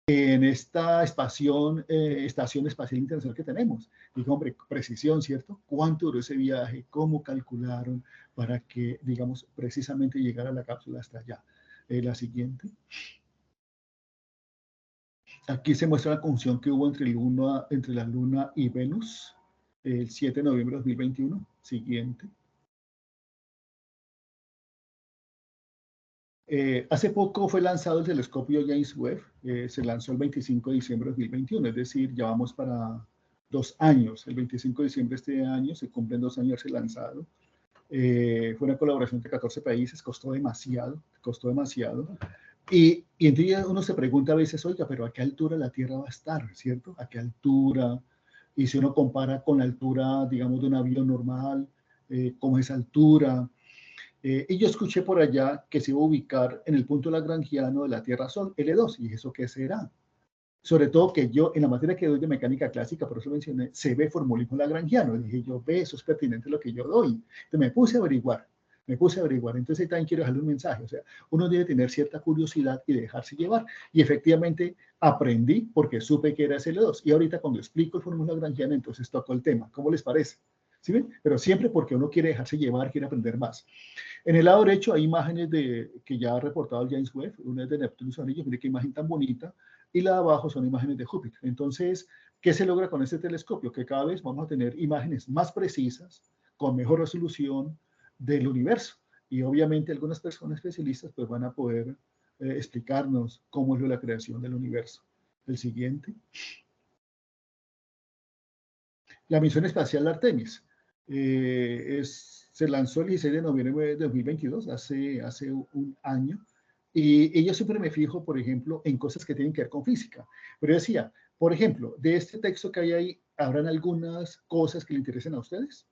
en esta estación espacial internacional que tenemos. Digo, hombre, precisión, ¿cierto? ¿Cuánto duró ese viaje? ¿Cómo calcularon para que, digamos, precisamente llegara la cápsula hasta allá? La siguiente. Aquí se muestra la conjunción que hubo entre la Luna y Venus, el 7 de noviembre de 2021. Siguiente. Hace poco fue lanzado el telescopio James Webb, se lanzó el 25 de diciembre de 2021, es decir, ya vamos para 2 años. El 25 de diciembre de este año se cumplen 2 años de ser lanzado. Fue una colaboración de 14 países, costó demasiado, costó demasiado. Y entonces uno se pregunta a veces, oiga, pero ¿a qué altura la Tierra va a estar, cierto? ¿A qué altura? Y si uno compara con la altura, digamos, de un avión normal, ¿cómo es esa altura? Y yo escuché por allá que se iba a ubicar en el punto lagrangiano de la Tierra-Sol, L2. ¿Y eso qué será? Sobre todo que yo, en la materia que doy de mecánica clásica, por eso mencioné, se ve formulismo lagrangiano. Y dije yo, ve, eso es pertinente lo que yo doy. Entonces me puse a averiguar. Entonces ahí también quiero dejarle un mensaje. O sea, uno debe tener cierta curiosidad y dejarse llevar. Y efectivamente aprendí porque supe que era L2. Y ahorita cuando explico el formulismo lagrangiano, entonces toco el tema. ¿Cómo les parece? ¿Sí ven? Pero siempre porque uno quiere dejarse llevar, quiere aprender más. En el lado derecho hay imágenes que ya ha reportado el James Webb, una es de Neptuno y sus anillos, mire qué imagen tan bonita, y la de abajo son imágenes de Júpiter. Entonces, ¿qué se logra con este telescopio? Que cada vez vamos a tener imágenes más precisas, con mejor resolución del universo. Y obviamente algunas personas especialistas pues van a poder explicarnos cómo es la creación del universo. El siguiente. La misión espacial Artemis. Se lanzó el 16 de noviembre de 2022, hace un año, y yo siempre me fijo, por ejemplo, en cosas que tienen que ver con física. Pero yo decía, por ejemplo, de este texto que hay ahí, ¿habrán algunas cosas que le interesen a ustedes?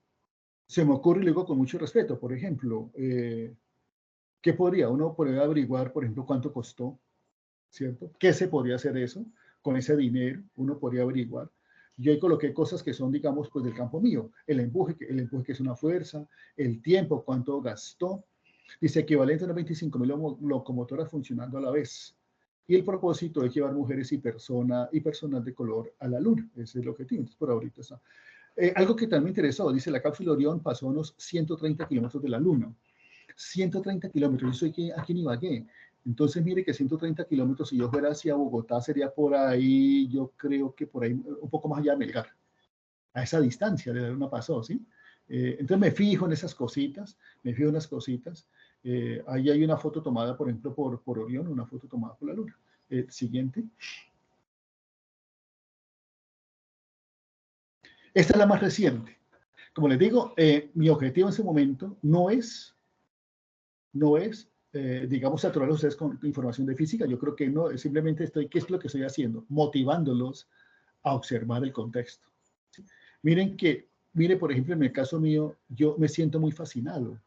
Se me ocurre y lo digo con mucho respeto, por ejemplo, ¿qué podría? Uno podría averiguar, por ejemplo, cuánto costó, ¿cierto? ¿Qué se podría hacer eso? Con ese dinero, uno podría averiguar. Yo ahí coloqué cosas que son, digamos, pues del campo mío. El empuje que es una fuerza, el tiempo, cuánto gastó. Dice equivalente a unas 25.000 locomotoras funcionando a la vez. Y el propósito es llevar mujeres y personal de color a la luna. Ese es el objetivo. Entonces, por ahorita está. Algo que también me interesó, dice, la cápsula Orión pasó a unos 130 kilómetros de la luna. 130 kilómetros, yo soy aquí en Ibagué. Entonces, mire que 130 kilómetros, si yo fuera hacia Bogotá, sería por ahí, yo creo que por ahí, un poco más allá de Melgar. A esa distancia de la luna pasó, ¿sí? Entonces me fijo en esas cositas, ahí hay una foto tomada, por ejemplo, por Orión, una foto tomada por la luna. Siguiente. Esta es la más reciente. Como les digo, mi objetivo en ese momento no es digamos, saturar a ustedes con información de física. Yo creo que no, simplemente ¿qué es lo que estoy haciendo? Motivándolos a observar el contexto. ¿Sí? Mire, por ejemplo, en el caso mío, yo me siento muy fascinado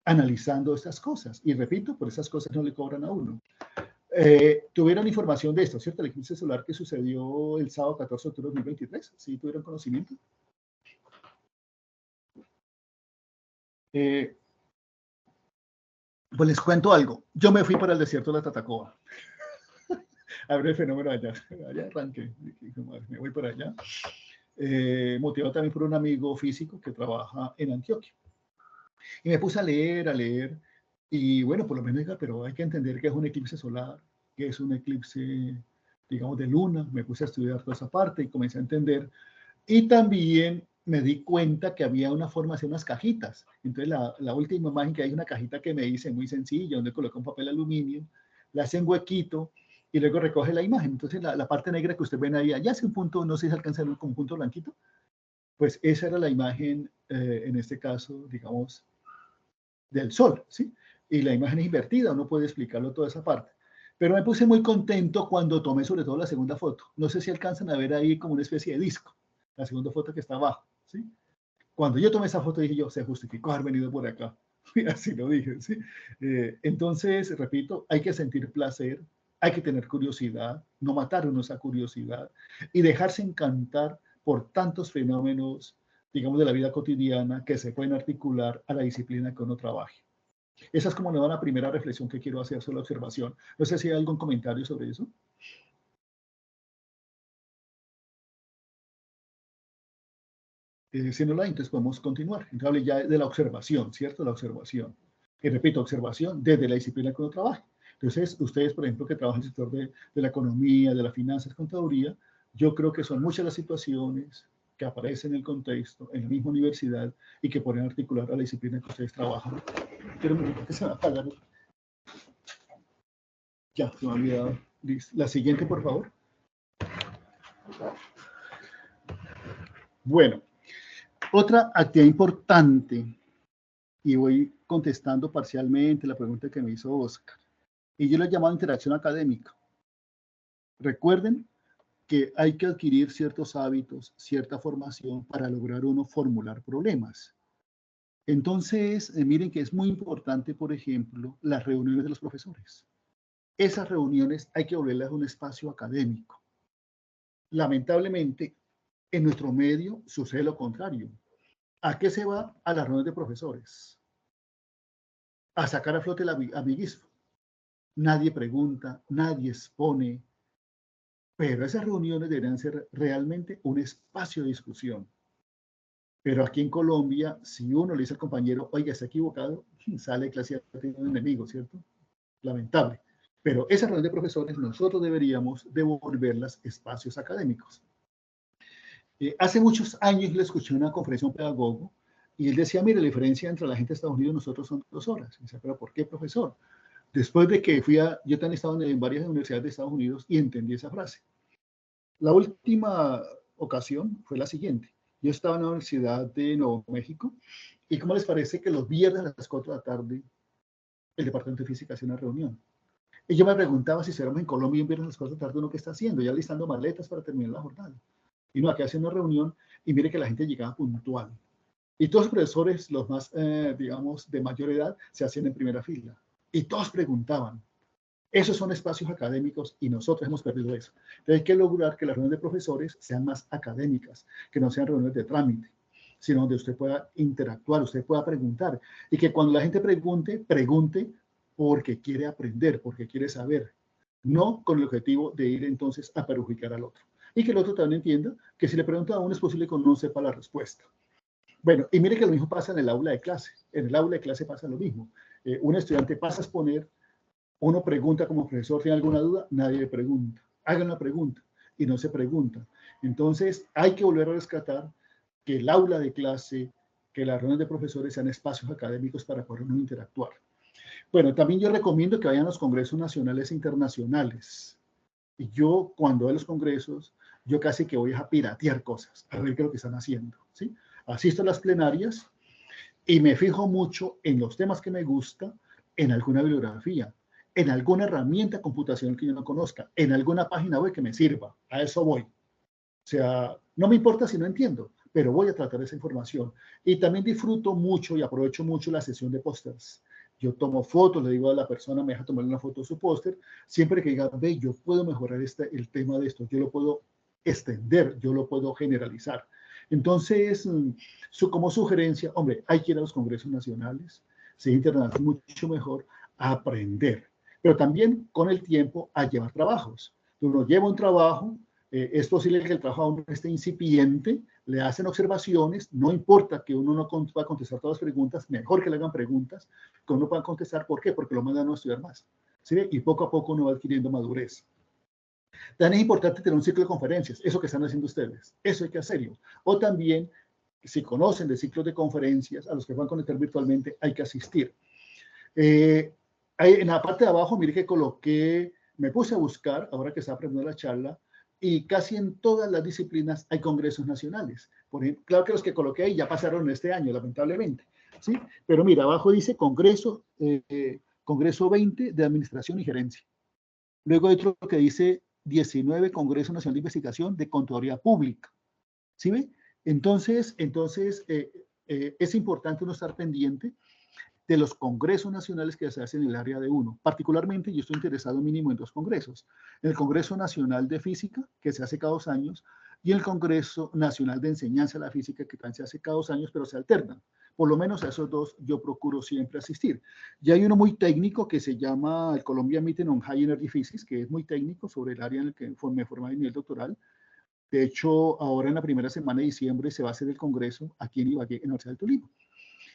analizando estas cosas. Y repito, por esas cosas no le cobran a uno. ¿Tuvieron información de esto, cierto? El eclipse solar que sucedió el sábado 14 de octubre de 2023. ¿Sí tuvieron conocimiento? Pues les cuento algo. Yo me fui para el desierto de la Tatacoa. A ver el fenómeno allá. Allá arranqué. Me voy para allá. Motivado también por un amigo físico que trabaja en Antioquia. Y me puse a leer. Y bueno, por lo menos, pero hay que entender que es un eclipse solar, que es un eclipse, digamos, de luna. Me puse a estudiar toda esa parte y comencé a entender. Y también me di cuenta que había una forma de hacer unas cajitas. Entonces, la última imagen que hay una cajita que me dice muy sencilla, donde coloca un papel aluminio, le hace un huequito y luego recoge la imagen. Entonces, la parte negra que usted ven ahí, allá hace un punto, no sé si se alcanza a ver como un punto blanquito, pues esa era la imagen, en este caso, digamos, del sol, ¿sí? Y la imagen es invertida, uno puede explicarlo toda esa parte. Pero me puse muy contento cuando tomé sobre todo la segunda foto. No sé si alcanzan a ver ahí como una especie de disco, la segunda foto que está abajo, ¿sí? Cuando yo tomé esa foto dije yo, se justificó haber venido por acá. Así lo dije, ¿sí? Entonces, repito, hay que sentir placer, hay que tener curiosidad, no matar uno esa curiosidad y dejarse encantar por tantos fenómenos, digamos, de la vida cotidiana que se pueden articular a la disciplina que uno trabaje. Esa es como una primera reflexión que quiero hacer sobre la observación. No sé si hay algún comentario sobre eso. Si no la hay, entonces podemos continuar. Entonces hablé ya de la observación, ¿cierto? La observación. Y repito, observación desde la disciplina que uno trabaja. Entonces, ustedes, por ejemplo, que trabajan en el sector de la economía, de las finanzas, contaduría, yo creo que son muchas las situaciones que aparecen en el contexto, en la misma universidad, y que pueden articular a la disciplina que ustedes trabajan. Pero que se va a apagar. Ya, se me ha olvidado. La siguiente, por favor. Bueno, otra actividad importante, y voy contestando parcialmente la pregunta que me hizo Oscar, y yo la he llamado interacción académica. Recuerden que hay que adquirir ciertos hábitos, cierta formación para lograr uno formular problemas. Entonces, miren que es muy importante, por ejemplo, las reuniones de los profesores. Esas reuniones hay que volverlas un espacio académico. Lamentablemente, en nuestro medio sucede lo contrario. ¿A qué se va? A las reuniones de profesores. A sacar a flote el amiguismo. Nadie pregunta, nadie expone, pero esas reuniones deberían ser realmente un espacio de discusión. Pero aquí en Colombia, si uno le dice al compañero, oiga, está equivocado, sale de clase de un enemigo, ¿cierto? Lamentable. Pero esas reuniones de profesores nosotros deberíamos devolverlas espacios académicos. Hace muchos años le escuché una conferencia a un pedagogo y él decía, mire, la diferencia entre la gente de Estados Unidos y nosotros son 2 horas. Y decía, pero ¿por qué, profesor? Después de que yo también he estado en varias universidades de Estados Unidos y entendí esa frase. La última ocasión fue la siguiente. Yo estaba en la Universidad de Nuevo México y ¿cómo les parece que los viernes a las 4 de la tarde el Departamento de Física hacía una reunión? Y yo me preguntaba si éramos en Colombia y un viernes a las 4 de la tarde, ¿uno qué está haciendo? Ya listando maletas para terminar la jornada. Y no, aquí haciendo una reunión y mire que la gente llegaba puntual. Y todos los profesores, los más, digamos, de mayor edad, se hacían en primera fila. Y todos preguntaban. Esos son espacios académicos y nosotros hemos perdido eso. Entonces hay que lograr que las reuniones de profesores sean más académicas, que no sean reuniones de trámite, sino donde usted pueda interactuar, usted pueda preguntar. Y que cuando la gente pregunte, pregunte porque quiere aprender, porque quiere saber, no con el objetivo de ir entonces a perjudicar al otro. Y que el otro también entienda que si le pregunta a uno es posible que no sepa la respuesta. Bueno, y mire que lo mismo pasa en el aula de clase. En el aula de clase pasa lo mismo. Un estudiante pasa a exponer, uno pregunta como profesor, ¿tiene alguna duda? Nadie le pregunta. Hagan la pregunta y no se pregunta. Entonces, hay que volver a rescatar que el aula de clase, que las reuniones de profesores sean espacios académicos para poder uno interactuar. Bueno, también yo recomiendo que vayan a los congresos nacionales e internacionales. Y yo, cuando voy a los congresos, yo casi que voy a piratear cosas, a ver qué es lo que están haciendo, ¿sí? Asisto a las plenarias y me fijo mucho en los temas que me gusta, en alguna bibliografía, en alguna herramienta computacional que yo no conozca, en alguna página web que me sirva. A eso voy. O sea, no me importa si no entiendo, pero voy a tratar esa información. Y también disfruto mucho y aprovecho mucho la sesión de pósters. Yo tomo fotos, le digo a la persona, me deja tomar una foto de su póster, siempre que diga, ve, yo puedo mejorar el tema de esto, yo lo puedo extender, yo lo puedo generalizar. Entonces, como sugerencia, hombre, hay que ir a los congresos nacionales, si es internacional, mucho mejor a aprender, pero también con el tiempo a llevar trabajos. Uno lleva un trabajo, es posible que el trabajo aún esté incipiente, le hacen observaciones, no importa que uno no pueda contestar todas las preguntas, mejor que le hagan preguntas, que uno pueda contestar. ¿Por qué? Porque lo mandan a estudiar más. ¿Sí? Y poco a poco uno va adquiriendo madurez. También es importante tener un ciclo de conferencias, eso que están haciendo ustedes, eso hay que hacerlo. O también, si conocen de ciclos de conferencias a los que van a conectar virtualmente, hay que asistir. En la parte de abajo, mire que coloqué, me puse a buscar, ahora que está aprendiendo la charla, y casi en todas las disciplinas hay congresos nacionales. Por ejemplo, claro que los que coloqué ahí ya pasaron este año, lamentablemente, ¿sí? Pero mira, abajo dice Congreso 20 de Administración y Gerencia. Luego hay otro que dice 19 Congreso Nacional de Investigación de Contaduría Pública. ¿Sí ve? Entonces es importante uno estar pendiente de los congresos nacionales que se hacen en el área de uno. Particularmente, yo estoy interesado mínimo en 2 congresos. El Congreso Nacional de Física, que se hace cada 2 años, y el Congreso Nacional de Enseñanza de la Física, que también se hace cada 2 años, pero se alternan. Por lo menos a esos 2 yo procuro siempre asistir. Y hay uno muy técnico que se llama el Colombian Meeting on High Energy Physics, que es muy técnico sobre el área en el que me formé a nivel doctoral. De hecho, ahora en la primera semana de diciembre se va a hacer el congreso aquí en Ibagué, en la Universidad del Tolima.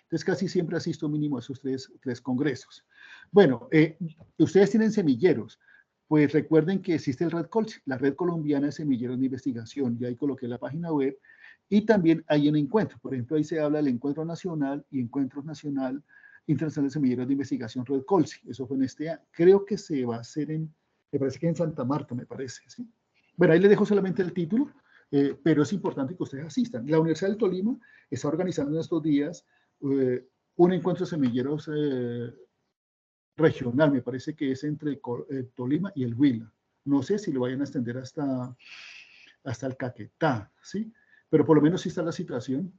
Entonces, casi siempre asisto mínimo a esos tres congresos. Bueno, ustedes tienen semilleros. Pues recuerden que existe el Red Colsi, la Red Colombiana de Semilleros de Investigación. Ya ahí coloqué la página web. Y también hay un encuentro. Por ejemplo, ahí se habla del Encuentro Nacional y Encuentro Nacional Internacional de Semilleros de Investigación Red Colsi. Eso fue en este año. Creo que se va a hacer me parece que en Santa Marta, me parece, ¿sí? Bueno, ahí les dejo solamente el título, pero es importante que ustedes asistan. La Universidad del Tolima está organizando en estos días un encuentro de semilleros regional, me parece que es entre Tolima y el Huila. No sé si lo vayan a extender hasta el Caquetá, ¿sí? Pero por lo menos sí está la situación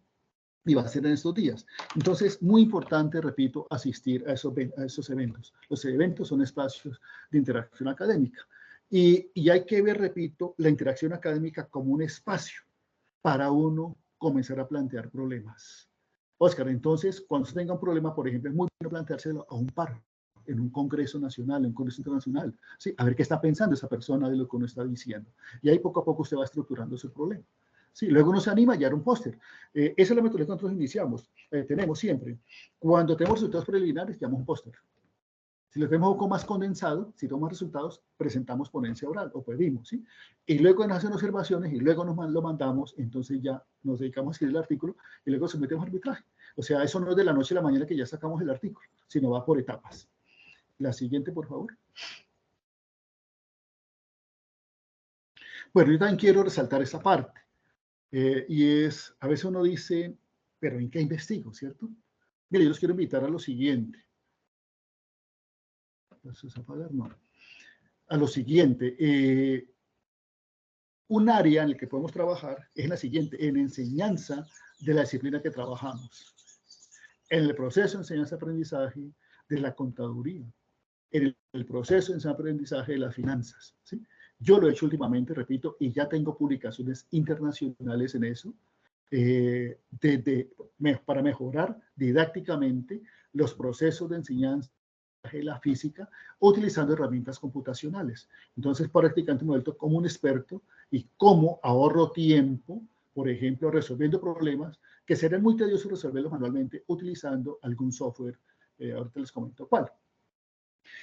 y va a ser en estos días. Entonces, muy importante, repito, asistir a esos eventos. Los eventos son espacios de interacción académica. Y hay que ver, repito, la interacción académica como un espacio para uno comenzar a plantear problemas. Óscar, entonces, cuando usted tenga un problema, por ejemplo, es muy bueno planteárselo a un par, en un congreso nacional, en un congreso internacional, ¿sí? A ver qué está pensando esa persona de lo que uno está diciendo. Y ahí poco a poco usted va estructurando su problema. Sí, luego uno se anima a hallar un póster. Esa es la metodología que nosotros iniciamos. Tenemos siempre. Cuando tenemos resultados preliminares, llamamos un póster. Si lo tenemos un poco más condensado, si tenemos resultados, presentamos ponencia oral o pedimos, ¿sí? Y luego nos hacen observaciones y luego lo mandamos, entonces ya nos dedicamos a escribir el artículo y luego sometemos al arbitraje. O sea, eso no es de la noche a la mañana que ya sacamos el artículo, sino va por etapas. La siguiente, por favor. Bueno, yo también quiero resaltar esta parte. Y es, a veces uno dice, pero ¿en qué investigo, cierto? Mire, yo los quiero invitar a lo siguiente. A lo siguiente. Un área en el que podemos trabajar es en la siguiente, en enseñanza de la disciplina que trabajamos. En el proceso de enseñanza-aprendizaje de la contaduría. En el proceso de enseñanza-aprendizaje de las finanzas, ¿sí? Yo lo he hecho últimamente, repito, y ya tengo publicaciones internacionales en eso, para mejorar didácticamente los procesos de enseñanza de la física utilizando herramientas computacionales. Entonces, prácticamente me he vuelto como un experto y cómo ahorro tiempo, por ejemplo, resolviendo problemas que serían muy tediosos resolverlos manualmente utilizando algún software. Ahorita les comento cuál.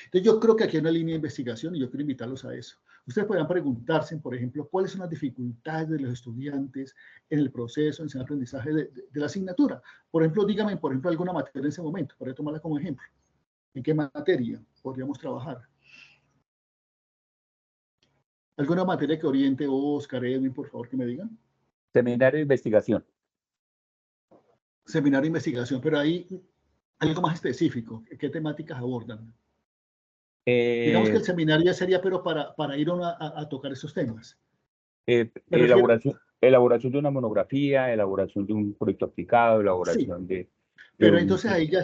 Entonces, yo creo que aquí hay una línea de investigación y yo quiero invitarlos a eso. Ustedes podrán preguntarse, por ejemplo, cuáles son las dificultades de los estudiantes en el proceso de aprendizaje de la asignatura. Por ejemplo, díganme, por ejemplo, alguna materia en ese momento, para tomarla como ejemplo. ¿En qué materia podríamos trabajar? ¿Alguna materia que oriente Oscar, Edwin, por favor, que me digan? Seminario de investigación. Seminario de investigación, pero ahí algo más específico. ¿Qué temáticas abordan? Digamos que el seminario sería, pero para ir a tocar esos temas. Elaboración de una monografía, elaboración de un proyecto aplicado, elaboración sí, de pero entonces ahí ya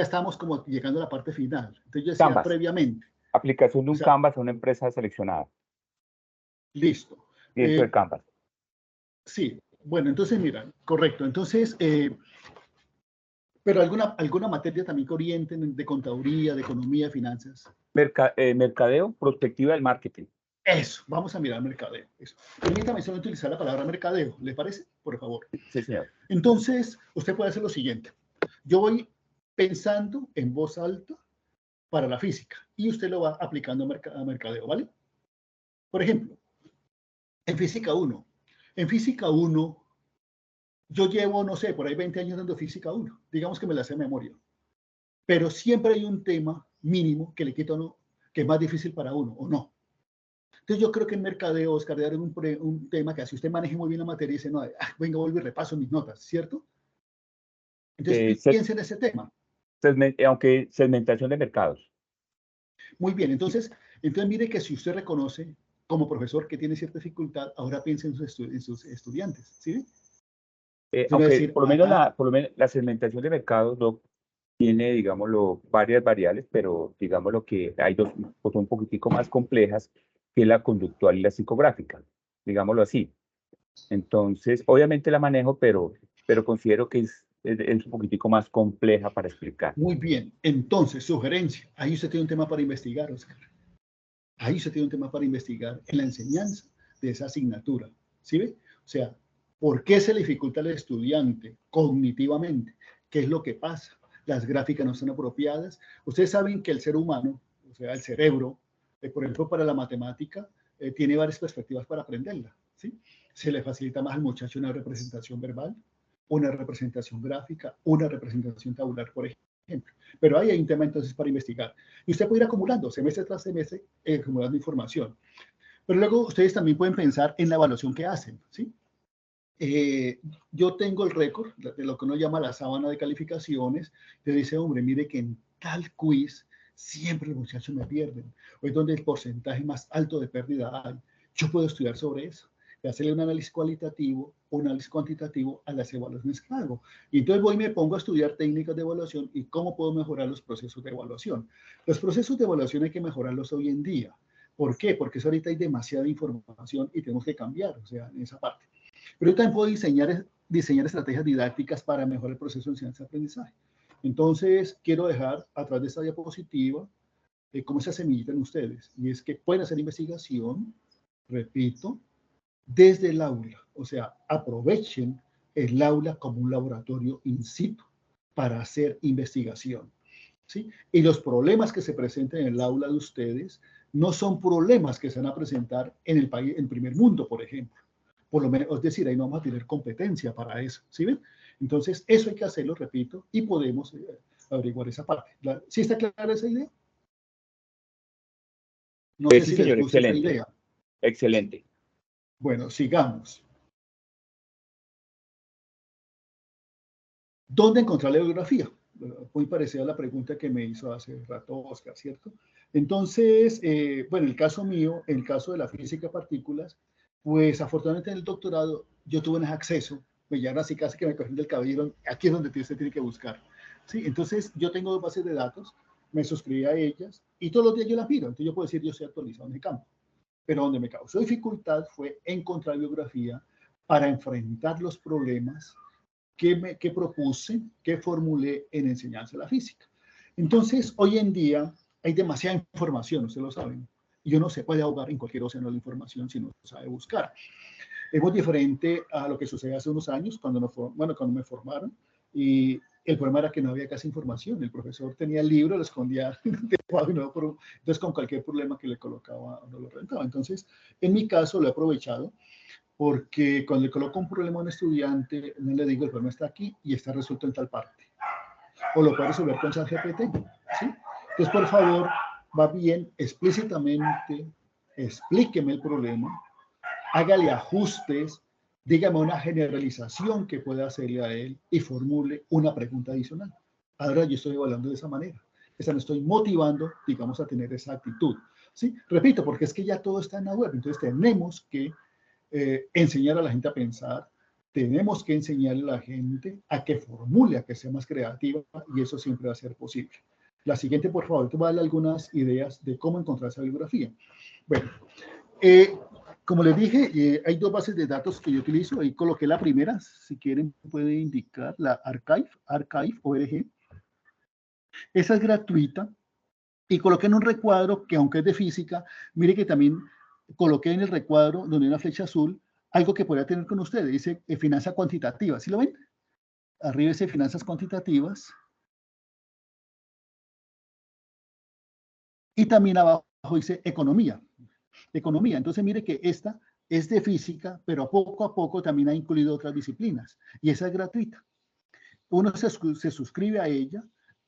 estamos como llegando a la parte final. Entonces yo decía Canvas. Previamente. Aplicación de un Canvas a una empresa seleccionada. Listo. Dentro del Canvas. Sí, bueno, entonces mira, correcto. Entonces, pero alguna materia también que orienten de contaduría, de economía, de finanzas. Mercadeo, perspectiva del marketing. Eso, vamos a mirar mercadeo. Eso. Permítame solo utilizar la palabra mercadeo, ¿le parece? Por favor. Sí, señor. Entonces, usted puede hacer lo siguiente. Yo voy pensando en voz alta para la física y usted lo va aplicando a mercadeo, ¿vale? Por ejemplo, en física 1. En física 1, yo llevo, no sé, por ahí 20 años dando física 1. Digamos que me la sé de memoria. Pero siempre hay un tema mínimo que le quita a uno, que es más difícil para uno, ¿o no? Entonces yo creo que en mercadeo, Oscar, es un tema que así usted maneje muy bien la materia y dice, no, venga, vuelvo y repaso mis notas, ¿cierto? Entonces piense en ese tema. Aunque segmentación de mercados. Muy bien, entonces mire que si usted reconoce como profesor que tiene cierta dificultad, ahora piense en sus estudiantes, ¿sí? Aunque decir, por lo menos la segmentación de mercados no tiene, digámoslo, varias variables, pero digámoslo que hay dos cosas un poquitico más complejas, que es la conductual y la psicográfica, digámoslo así. Entonces, obviamente la manejo, pero considero que es un poquitico más compleja para explicar. Muy bien. Entonces, sugerencia. Ahí usted tiene un tema para investigar, Oscar. Ahí usted tiene un tema para investigar en la enseñanza de esa asignatura. ¿Sí ve? O sea, ¿por qué se le dificulta al estudiante cognitivamente? ¿Qué es lo que pasa? Las gráficas no están apropiadas. Ustedes saben que el ser humano, o sea, el cerebro, por ejemplo, para la matemática, tiene varias perspectivas para aprenderla. ¿Sí? Se le facilita más al muchacho una representación verbal, una representación gráfica, una representación tabular, por ejemplo. Pero ahí hay un tema entonces para investigar. Y usted puede ir acumulando semestre tras semestre, acumulando información. Pero luego ustedes también pueden pensar en la evaluación que hacen, ¿sí? Yo tengo el récord de lo que uno llama la sábana de calificaciones. Te dice, hombre, mire que en tal quiz siempre los muchachos me pierden. O es donde el porcentaje más alto de pérdida hay. Yo puedo estudiar sobre eso. Y hacerle un análisis cualitativo o un análisis cuantitativo a las evaluaciones que hago. Y entonces voy y me pongo a estudiar técnicas de evaluación y cómo puedo mejorar los procesos de evaluación. Los procesos de evaluación hay que mejorarlos hoy en día. ¿Por qué? Porque ahorita hay demasiada información y tenemos que cambiar, o sea, en esa parte. Pero yo también puedo diseñar estrategias didácticas para mejorar el proceso de enseñanza-aprendizaje. Entonces, quiero dejar atrás de esta diapositiva como esa semillita en ustedes, y es que pueden hacer investigación, repito, desde el aula. O sea, aprovechen el aula como un laboratorio in situ para hacer investigación. ¿Sí? Y los problemas que se presenten en el aula de ustedes no son problemas que se van a presentar en el país, en primer mundo, por ejemplo. Por lo menos, es decir, ahí no vamos a tener competencia para eso, ¿sí ven? Entonces, eso hay que hacerlo, repito, y podemos averiguar esa parte. ¿Sí está clara esa idea? No sé Sí, si les señor, gusta esa excelente. idea. Excelente. Bueno, sigamos. ¿Dónde encontrar la bibliografía? Muy parecida a la pregunta que me hizo hace rato Oscar, ¿cierto? Entonces, bueno, el caso mío, el caso de la física de partículas, pues afortunadamente en el doctorado yo tuve un acceso, me llaman así casi que me cogieron del cabello, aquí es donde usted tiene que buscar. ¿Sí? Entonces, yo tengo dos bases de datos, me suscribí a ellas y todos los días yo las miro, entonces yo puedo decir yo estoy actualizado en el campo. Pero donde me causó dificultad fue encontrar bibliografía para enfrentar los problemas que propuse, que formulé en enseñanza de la física. Entonces, hoy en día hay demasiada información, ustedes lo saben, y uno se puede ahogar en cualquier océano de información si no sabe buscar. Es muy diferente a lo que sucedió hace unos años cuando, cuando me formaron, y el problema era que no había casi información. El profesor tenía el libro, lo escondía debajo, entonces con cualquier problema que le colocaba no lo rentaba. Entonces, en mi caso lo he aprovechado porque cuando le coloco un problema a un estudiante, no le digo el problema está aquí y está resuelto en tal parte. O lo puede resolver con ChatGPT, ¿sí? Entonces, por favor, va bien, explícitamente, explíqueme el problema, hágale ajustes, dígame una generalización que pueda hacerle a él y formule una pregunta adicional. Ahora yo estoy evaluando de esa manera. Esa me estoy motivando, digamos, a tener esa actitud. ¿Sí? Repito, porque es que ya todo está en la web, entonces tenemos que enseñar a la gente a pensar, tenemos que enseñarle a la gente a que formule, a que sea más creativa, y eso siempre va a ser posible. La siguiente, por favor, te voy a dar algunas ideas de cómo encontrar esa bibliografía. Bueno, como les dije, hay dos bases de datos que yo utilizo. Ahí coloqué la primera, si quieren puede indicar, la archive.org. Esa es gratuita. Y coloqué en un recuadro que, aunque es de física, mire que también coloqué en el recuadro donde hay una flecha azul algo que podría tener con ustedes. Dice finanzas cuantitativas. ¿Sí lo ven? Arriba dice finanzas cuantitativas. Y también abajo dice economía. Economía. Entonces, mire que esta es de física, pero a poco también ha incluido otras disciplinas. Y esa es gratuita. Uno se suscribe a ella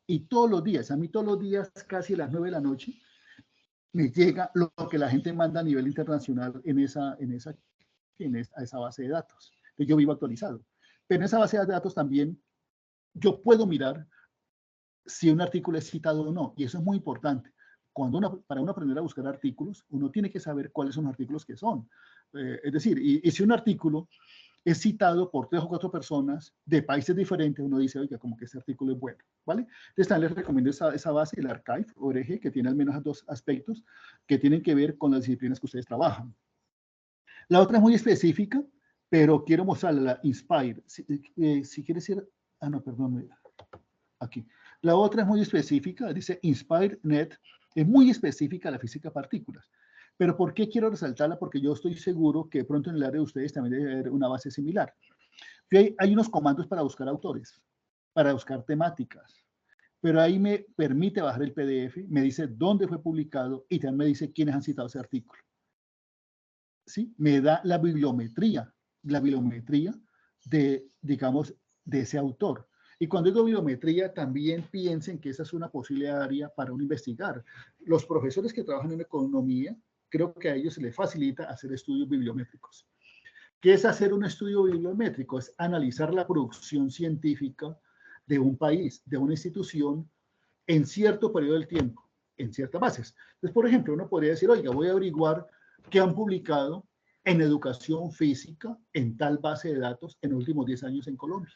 y todos los días, a mí todos los días, casi a las 9 de la noche, me llega lo que la gente manda a nivel internacional en esa base de datos. Entonces, yo vivo actualizado. Pero en esa base de datos también yo puedo mirar si un artículo es citado o no. Y eso es muy importante. Para uno aprender a buscar artículos, uno tiene que saber cuáles son los artículos que son. Es decir, y si un artículo es citado por 3 o 4 personas de países diferentes, uno dice, oiga, como que este artículo es bueno, ¿vale? Entonces también les recomiendo esa base, el archive.org, que tiene al menos dos aspectos que tienen que ver con las disciplinas que ustedes trabajan. La otra es muy específica, pero quiero mostrarle la Inspire. Si quieres ir, no, perdón, aquí. La otra es muy específica, dice InspireNet, es muy específica la física de partículas. Pero ¿por qué quiero resaltarla? Porque yo estoy seguro que pronto en el área de ustedes también debe haber una base similar. Hay unos comandos para buscar autores, para buscar temáticas, pero ahí me permite bajar el PDF, me dice dónde fue publicado y también me dice quiénes han citado ese artículo. ¿Sí? Me da la bibliometría de, digamos, de ese autor. Y cuando digo bibliometría, también piensen que esa es una posible área para uno investigar. Los profesores que trabajan en economía, creo que a ellos se les facilita hacer estudios bibliométricos. ¿Qué es hacer un estudio bibliométrico? Es analizar la producción científica de un país, de una institución, en cierto periodo del tiempo, en ciertas bases. Entonces, por ejemplo, uno podría decir, oiga, voy a averiguar qué han publicado en educación física en tal base de datos en los últimos 10 años en Colombia.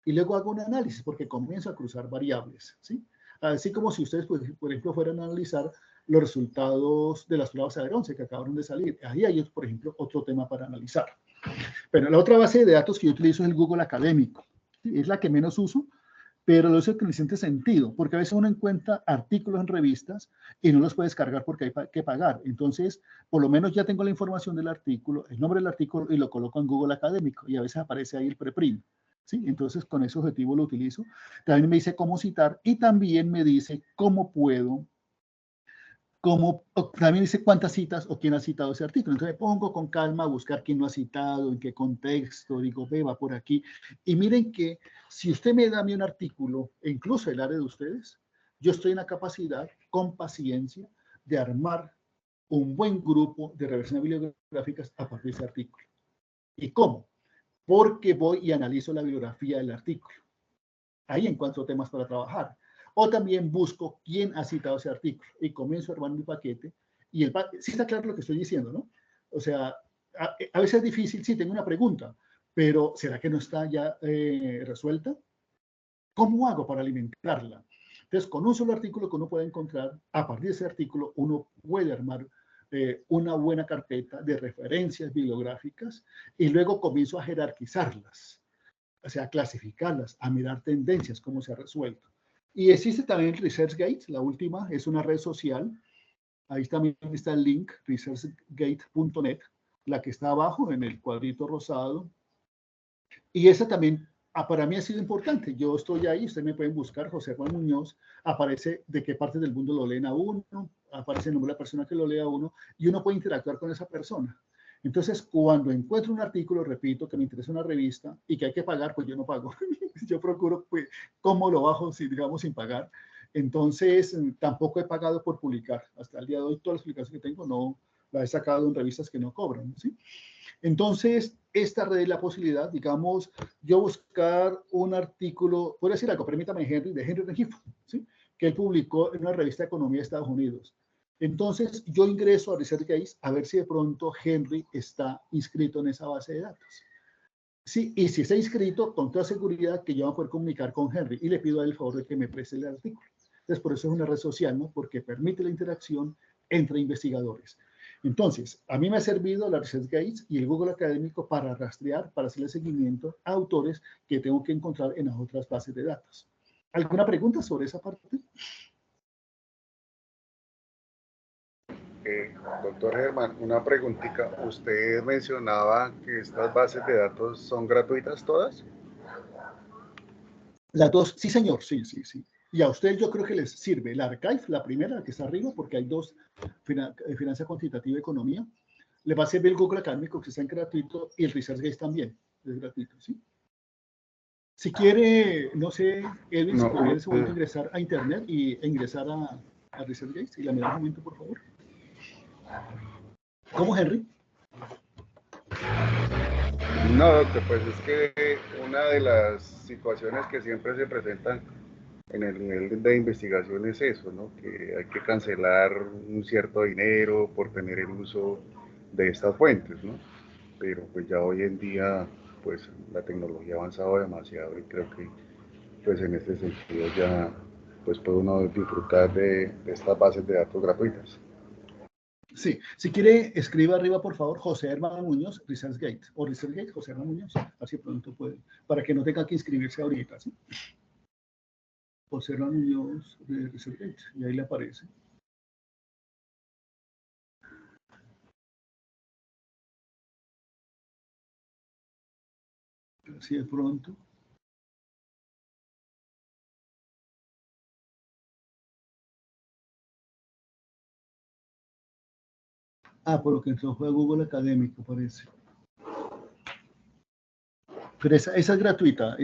Y luego hago un análisis porque comienzo a cruzar variables, ¿sí? Así como si ustedes, pues, por ejemplo, fueran a analizar los resultados de las pruebas ADER 11 que acabaron de salir. Ahí hay, por ejemplo, otro tema para analizar. Pero la otra base de datos que yo utilizo es el Google Académico. ¿Sí? Es la que menos uso, pero lo uso en el siguiente sentido, porque a veces uno encuentra artículos en revistas y no los puede descargar porque hay que pagar. Entonces, por lo menos ya tengo la información del artículo, el nombre del artículo y lo coloco en Google Académico y a veces aparece ahí el preprint. ¿Sí? Entonces, con ese objetivo lo utilizo. También me dice cómo citar y también me dice cómo puedo, también dice cuántas citas o quién ha citado ese artículo. Entonces me pongo con calma a buscar quién lo ha citado, en qué contexto, digo, ve, va por aquí. Y miren que si usted me da a mí un artículo, e incluso el área de ustedes, yo estoy en la capacidad, con paciencia, de armar un buen grupo de reversiones bibliográficas a partir de ese artículo. ¿Y cómo? Porque voy y analizo la bibliografía del artículo. Ahí encuentro temas para trabajar. O también busco quién ha citado ese artículo y comienzo a armar mi paquete. Y sí está claro lo que estoy diciendo, ¿no? O sea, a veces es difícil, sí, tengo una pregunta, pero ¿será que no está ya resuelta? ¿Cómo hago para alimentarla? Entonces, con un solo artículo que uno puede encontrar, a partir de ese artículo, uno puede armar una buena carpeta de referencias bibliográficas y luego comienzo a jerarquizarlas, o sea, a clasificarlas, a mirar tendencias, cómo se ha resuelto. Y existe también ResearchGate, la última, es una red social. Ahí también está el link, researchgate.net, la que está abajo en el cuadrito rosado. Y esa también para mí ha sido importante. Yo estoy ahí, ustedes me pueden buscar, José Juan Muñoz, aparece de qué parte del mundo lo leen a uno, aparece el nombre de la persona que lo lee a uno, y uno puede interactuar con esa persona. Entonces, cuando encuentro un artículo, repito, que me interesa una revista y que hay que pagar, pues yo no pago. Yo procuro, pues, cómo lo bajo, si, digamos, sin pagar. Entonces, tampoco he pagado por publicar. Hasta el día de hoy, todas las publicaciones que tengo no las he sacado en revistas que no cobran, ¿sí? Entonces, esta red es la posibilidad, digamos, yo buscar un artículo, puedo decir algo, permítame, de Henry Rengifo, ¿sí? Que él publicó en una revista de economía de Estados Unidos. Entonces, yo ingreso a ResearchGate a ver si de pronto Henry está inscrito en esa base de datos. Sí, y si está inscrito, con toda seguridad que yo voy a poder comunicar con Henry y le pido a él el favor de que me preste el artículo. Entonces, por eso es una red social, ¿no? Porque permite la interacción entre investigadores. Entonces, a mí me ha servido la ResearchGate y el Google Académico para rastrear, para hacerle seguimiento a autores que tengo que encontrar en las otras bases de datos. ¿Alguna pregunta sobre esa parte? Doctor Germán, una preguntita. Usted mencionaba que estas bases de datos son gratuitas todas. Las dos, sí señor, sí. Y a ustedes yo creo que les sirve la Archive, la primera, la que está arriba, porque hay dos, finanza cuantitativa y economía. Le va a servir el Google Académico, que está en gratuito, y el ResearchGate también es gratuito, ¿sí? Si quiere, no sé, Edwin, si podría en ese momento ingresar a internet e ingresar a ResearchGate, y la me da un momento, por favor. ¿Cómo, Henry? No, doctor, pues es que una de las situaciones que siempre se presentan en el nivel de investigación es eso, ¿no? Que hay que cancelar un cierto dinero por tener el uso de estas fuentes, ¿no? Pero pues ya hoy en día, pues la tecnología ha avanzado demasiado y creo que pues en este sentido ya pues puede uno disfrutar de estas bases de datos gratuitas. Sí, si quiere, escriba arriba, por favor, José Hermano Muñoz, ResearchGate, o ResearchGate, José Hermano Muñoz, así pronto puede, para que no tenga que inscribirse ahorita, ¿sí? José Hermano Muñoz de ResearchGate, y ahí le aparece. Así de pronto. Por lo que entró fue a Google Académico, parece. Pero esa es gratuita,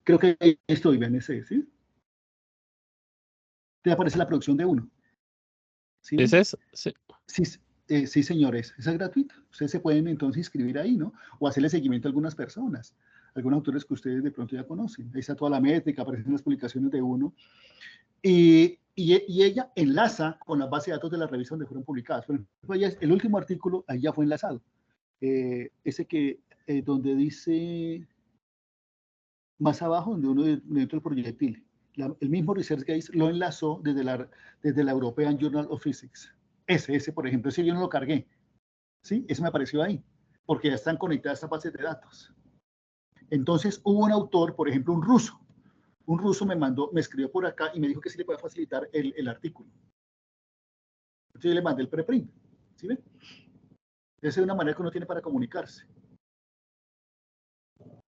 creo que estoy en ese, ¿sí? Te aparece la producción de uno. ¿Sí? ¿Es eso? Sí. Sí, señores, esa es gratuita. Ustedes se pueden entonces inscribir ahí, ¿no? O hacerle seguimiento a algunas personas, algunos autores que ustedes de pronto ya conocen. Ahí está toda la métrica, aparecen las publicaciones de uno. Y ella enlaza con la base de datos de la revista donde fueron publicadas. Por ejemplo, el último artículo ahí ya fue enlazado. Ese que, donde dice más abajo, donde uno dentro del proyectil. El mismo ResearchGate lo enlazó desde la European Journal of Physics. Ese, por ejemplo, ese yo no lo cargué. ¿Sí? Eso me apareció ahí, porque ya están conectadas estas bases de datos. Entonces, hubo un autor, por ejemplo, un ruso me escribió por acá y me dijo que sí le podía facilitar el artículo. Entonces, yo le mandé el preprint. ¿Sí ven? Esa es una manera que uno tiene para comunicarse.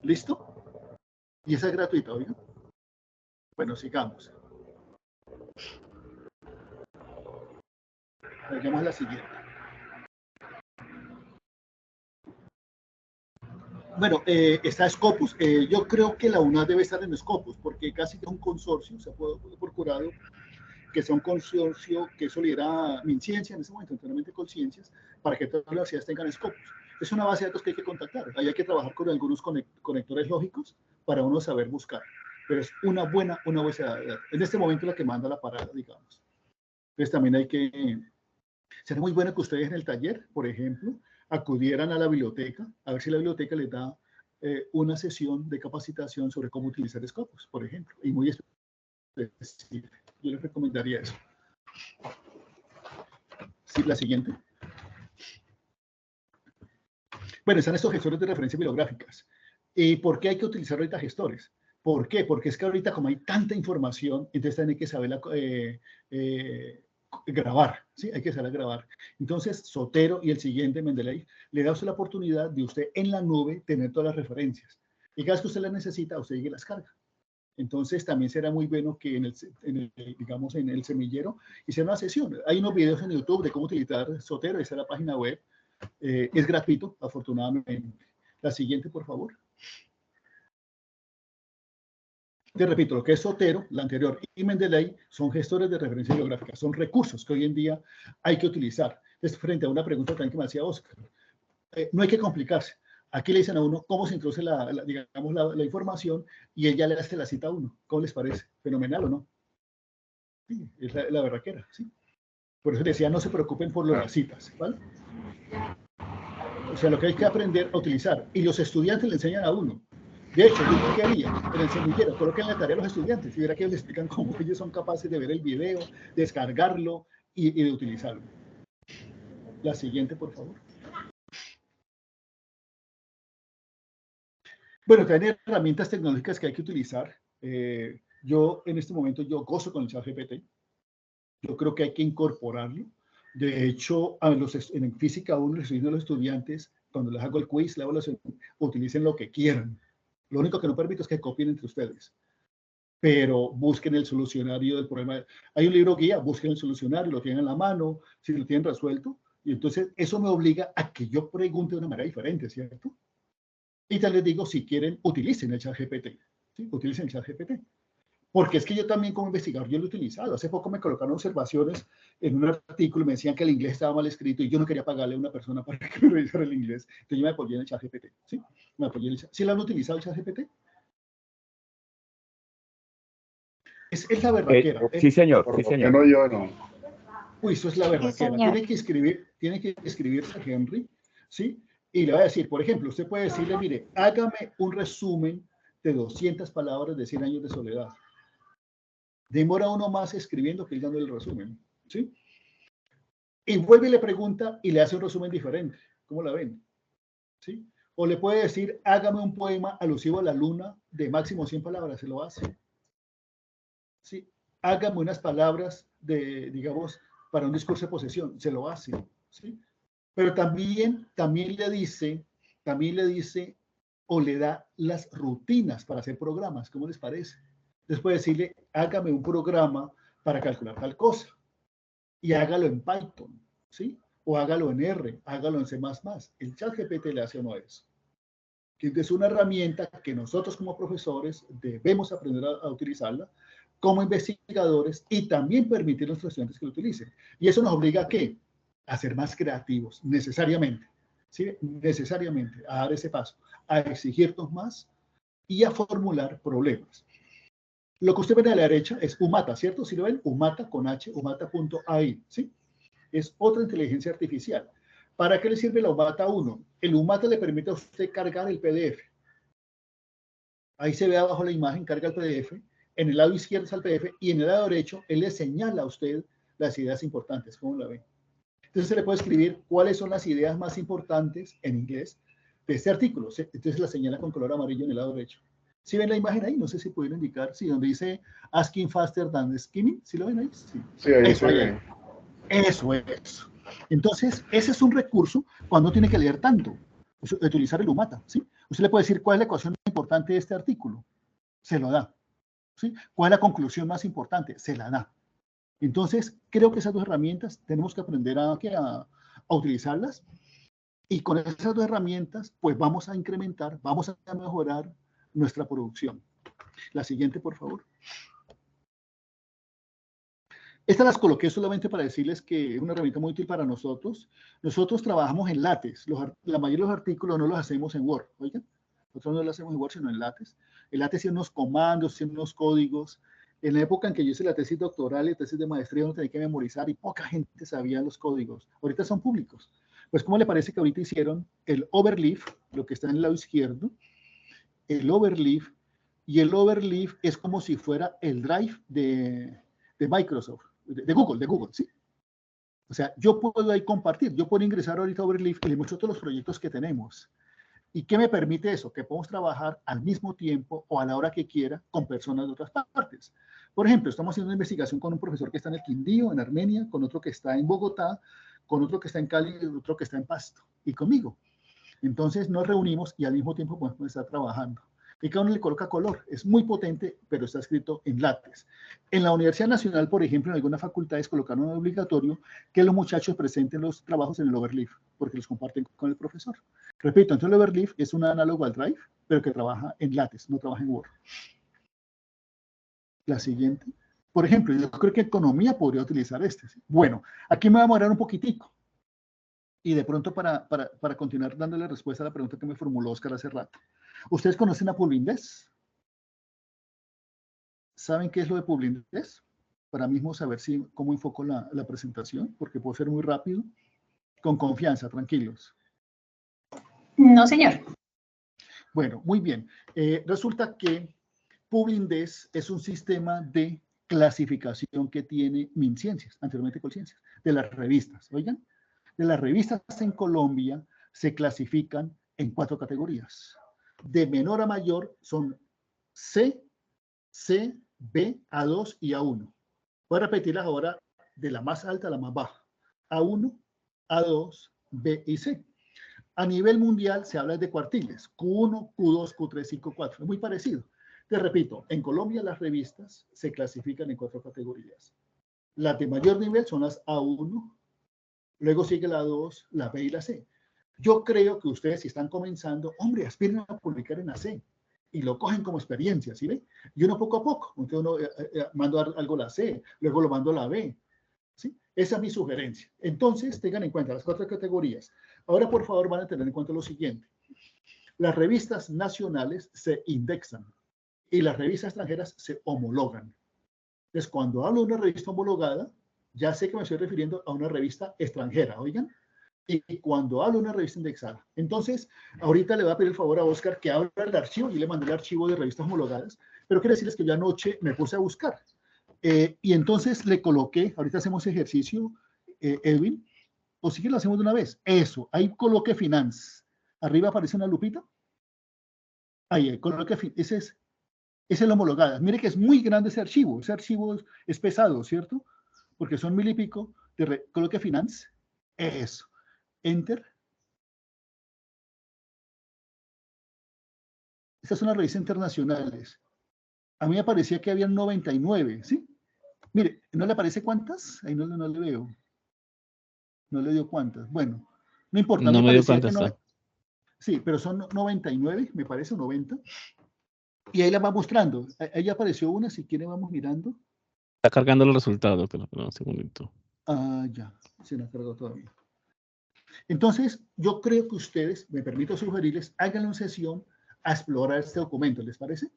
¿Listo? Y esa es gratuita, oigan. Bueno, sigamos. Vayamos a la siguiente. Bueno, está Scopus. Yo creo que la UNAD debe estar en Scopus, porque casi que es un consorcio, se puede procurado que sea un consorcio que eso lidera MinCiencia en ese momento, enteramente con ciencias, para que todas las universidades tengan Scopus. Es una base de datos que hay que contactar. Ahí hay que trabajar con algunos conectores lógicos para uno saber buscar. Pero es una buena base de datos. En este momento la que manda la parada, digamos. Entonces también hay que... Sería muy bueno que ustedes en el taller, por ejemplo, acudieran a la biblioteca, a ver si la biblioteca les da una sesión de capacitación sobre cómo utilizar Scopus, por ejemplo. Y muy específico. Yo les recomendaría eso. Sí, la siguiente. Bueno, están estos gestores de referencias bibliográficas. ¿Y por qué hay que utilizar ahorita gestores? ¿Por qué? Porque es que ahorita como hay tanta información, entonces tienen que saber grabar, ¿sí? Hay que saber grabar. Entonces, Zotero y el siguiente, Mendeley, le da a usted la oportunidad de usted en la nube tener todas las referencias. Y cada vez que usted las necesita, usted llegue y las carga. Entonces, también será muy bueno que digamos, en el semillero hiciera una sesión. Hay unos videos en YouTube de cómo utilizar Zotero, esa es la página web. Es gratuito, afortunadamente. La siguiente, por favor. Te repito, lo que es Zotero, la anterior, y Mendeley son gestores de referencia bibliográfica, son recursos que hoy en día hay que utilizar. Es frente a una pregunta también que me hacía Oscar. No hay que complicarse. Aquí le dicen a uno cómo se introduce digamos, la información y ella le hace la cita a uno. ¿Cómo les parece? ¿Fenomenal o no? Sí, es la verdad que era, ¿sí? Por eso decía, no se preocupen por las citas, ¿vale? O sea, lo que hay que aprender a utilizar. Y los estudiantes le enseñan a uno. De hecho, yo qué haría en el semillero, coloquen la tarea a los estudiantes y verá que les explican cómo ellos son capaces de ver el video, descargarlo y de utilizarlo. La siguiente, por favor. Bueno, también hay herramientas tecnológicas que hay que utilizar. Yo en este momento yo gozo con el ChatGPT. Yo creo que hay que incorporarlo. De hecho, en física 1 les estoy diciendo a los estudiantes, cuando les hago el quiz, la evaluación, utilicen lo que quieran. Lo único que no permito es que copien entre ustedes. Pero busquen el solucionario del problema. Hay un libro guía, busquen el solucionario, lo tienen a la mano, si lo tienen resuelto. Y entonces eso me obliga a que yo pregunte de una manera diferente, ¿cierto? Y tal les digo, si quieren, utilicen el ChatGPT. ¿Sí? Utilicen el ChatGPT. Porque es que yo también como investigador yo lo he utilizado. Hace poco me colocaron observaciones en un artículo y me decían que el inglés estaba mal escrito y yo no quería pagarle a una persona para que me revisara el inglés. Entonces yo me apoyé en el ChatGPT. ¿Sí? Me apoyé en el chat. ¿Sí lo han utilizado el ChatGPT? Es la verdadera. Sí, señor. Sí, señor. No, yo no. Uy, eso es la verdadera. Sí, tiene que escribir a Henry, ¿sí? Y le va a decir, por ejemplo, usted puede decirle, mire, hágame un resumen de 200 palabras de 100 años de soledad. Demora uno más escribiendo que dando el resumen, ¿sí? y vuelve y le pregunta y le hace un resumen diferente. ¿Cómo la ven? ¿Sí? O le puede decir, hágame un poema alusivo a la luna de máximo 100 palabras, se lo hace. ¿Sí? Hágame unas palabras de, digamos, para un discurso de posesión, se lo hace. ¿Sí? Pero también le dice, o le da las rutinas para hacer programas, ¿cómo les parece? Después decirle, hágame un programa para calcular tal cosa y hágalo en Python, ¿sí? O hágalo en R, hágalo en C++. El ChatGPT le hace uno eso. Que es una herramienta que nosotros como profesores debemos aprender a utilizarla, como investigadores, y también permitir a nuestros estudiantes que lo utilicen. Y eso nos obliga a ¿qué? A ser más creativos, necesariamente. ¿Sí? Necesariamente, a dar ese paso, a exigirnos más y a formular problemas. Lo que usted ve a la derecha es Umata, ¿cierto? Si lo ven, Umata con H, umata.ai, ¿sí? Es otra inteligencia artificial. ¿Para qué le sirve la Umata 1? El Umata le permite a usted cargar el PDF. Ahí se ve abajo la imagen, carga el PDF. En el lado izquierdo está el PDF y en el lado derecho él le señala a usted las ideas importantes. ¿Cómo la ven? Entonces se le puede escribir cuáles son las ideas más importantes en inglés de este artículo. Entonces la señala con color amarillo en el lado derecho. ¿Sí ven la imagen ahí? No sé si pudieron indicar. Sí, donde dice asking faster than skimming. ¿Sí lo ven ahí? Sí, sí ahí eso, ahí. Eso es. Entonces, ese es un recurso cuando tiene que leer tanto. Utilizar el Umata, ¿sí? Usted le puede decir cuál es la ecuación más importante de este artículo. Se lo da. ¿Sí? ¿Cuál es la conclusión más importante? Se la da. Entonces, creo que esas dos herramientas tenemos que aprender a utilizarlas. Y con esas dos herramientas, pues vamos a incrementar, vamos a mejorar nuestra producción. La siguiente, por favor. Estas las coloqué solamente para decirles que es una herramienta muy útil para nosotros. Nosotros trabajamos en LaTeX. La mayoría de los artículos no los hacemos en Word. Oigan, nosotros no lo hacemos en Word, sino en LaTeX. El LaTeX tiene unos comandos, tiene unos códigos. En la época en que yo hice la tesis doctoral y tesis de maestría, uno tenía que memorizar y poca gente sabía los códigos. Ahorita son públicos. Pues, ¿cómo le parece que ahorita hicieron el overleaf, lo que está en el lado izquierdo? El overleaf, y el overleaf es como si fuera el Drive de Microsoft. De Google, ¿sí? O sea, yo puedo ahí compartir, yo puedo ingresar ahorita a Overleaf y le muestro todos los proyectos que tenemos. ¿Y qué me permite eso? Que podemos trabajar al mismo tiempo o a la hora que quiera con personas de otras partes. Por ejemplo, estamos haciendo una investigación con un profesor que está en el Quindío, en Armenia, con otro que está en Bogotá, con otro que está en Cali y otro que está en Pasto, y conmigo. Entonces nos reunimos y al mismo tiempo podemos estar trabajando. Y cada uno le coloca color. Es muy potente, pero está escrito en LaTeX. En la Universidad Nacional, por ejemplo, en algunas facultades colocaron un obligatorio que los muchachos presenten los trabajos en el overleaf, porque los comparten con el profesor. Repito, entonces el overleaf es un análogo al Drive, pero que trabaja en LaTeX, no trabaja en Word. La siguiente. Por ejemplo, yo creo que economía podría utilizar este. ¿Sí? Bueno, aquí me voy a demorar un poquitico. Y de pronto para continuar dándole respuesta a la pregunta que me formuló Oscar hace rato. ¿Ustedes conocen a Publindex? ¿Saben qué es lo de Publindex? Para mismo saber cómo enfoco la presentación, porque puedo ser muy rápido. Con confianza, tranquilos. No, señor. Bueno, muy bien. Resulta que Publindex es un sistema de clasificación que tiene MinCiencias, anteriormente Colciencias, de las revistas. Oigan, de las revistas en Colombia se clasifican en 4 categorías. De menor a mayor son C, B, A2 y A1. Voy a repetirlas ahora de la más alta a la más baja. A1, A2, B y C. A nivel mundial se habla de cuartiles, Q1, Q2, Q3, 5, 4. Es muy parecido. Te repito, en Colombia las revistas se clasifican en 4 categorías. Las de mayor nivel son las A1, luego sigue la A2, la B y la C. Yo creo que ustedes, si están comenzando, hombre, aspiren a publicar en la C y lo cogen como experiencia, ¿sí ve? Y uno poco a poco, entonces uno mando algo a la C, luego lo mando a la B, ¿sí? Esa es mi sugerencia. Entonces, tengan en cuenta las 4 categorías. Ahora, por favor, van a tener en cuenta lo siguiente. Las revistas nacionales se indexan y las revistas extranjeras se homologan. Entonces, cuando hablo de una revista homologada, ya sé que me estoy refiriendo a una revista extranjera, oigan. Y cuando hablo de una revista indexada. Entonces, ahorita le voy a pedir el favor a Oscar que abra el archivo. Yo le mandé el archivo de revistas homologadas, pero quiero decirles que yo anoche me puse a buscar. Y entonces le coloqué, ahorita hacemos ejercicio, Edwin, O si quiere lo hacemos de una vez. Eso, ahí coloque finance. Arriba aparece una lupita. Ahí, coloque finance. Ese es el homologado. Mire que es muy grande ese archivo. Ese archivo es pesado, ¿cierto? Porque son 1000 y pico. Coloque finance. Eso. Enter. Estas son las revistas internacionales. A mí me parecía que habían 99, ¿sí? Mire, ¿no le aparece cuántas? Ahí no le veo. No le dio cuántas. Bueno, no importa. No me dio cuántas. Sí, pero son 99, me parece, 90. Y ahí la va mostrando. Ahí apareció una, si quiere vamos mirando. Está cargando los resultados, doctor. Un segundito. Ah, ya, se me ha cargado todavía. Entonces, yo creo que ustedes, me permito sugerirles, hagan una sesión a explorar este documento, ¿les parece?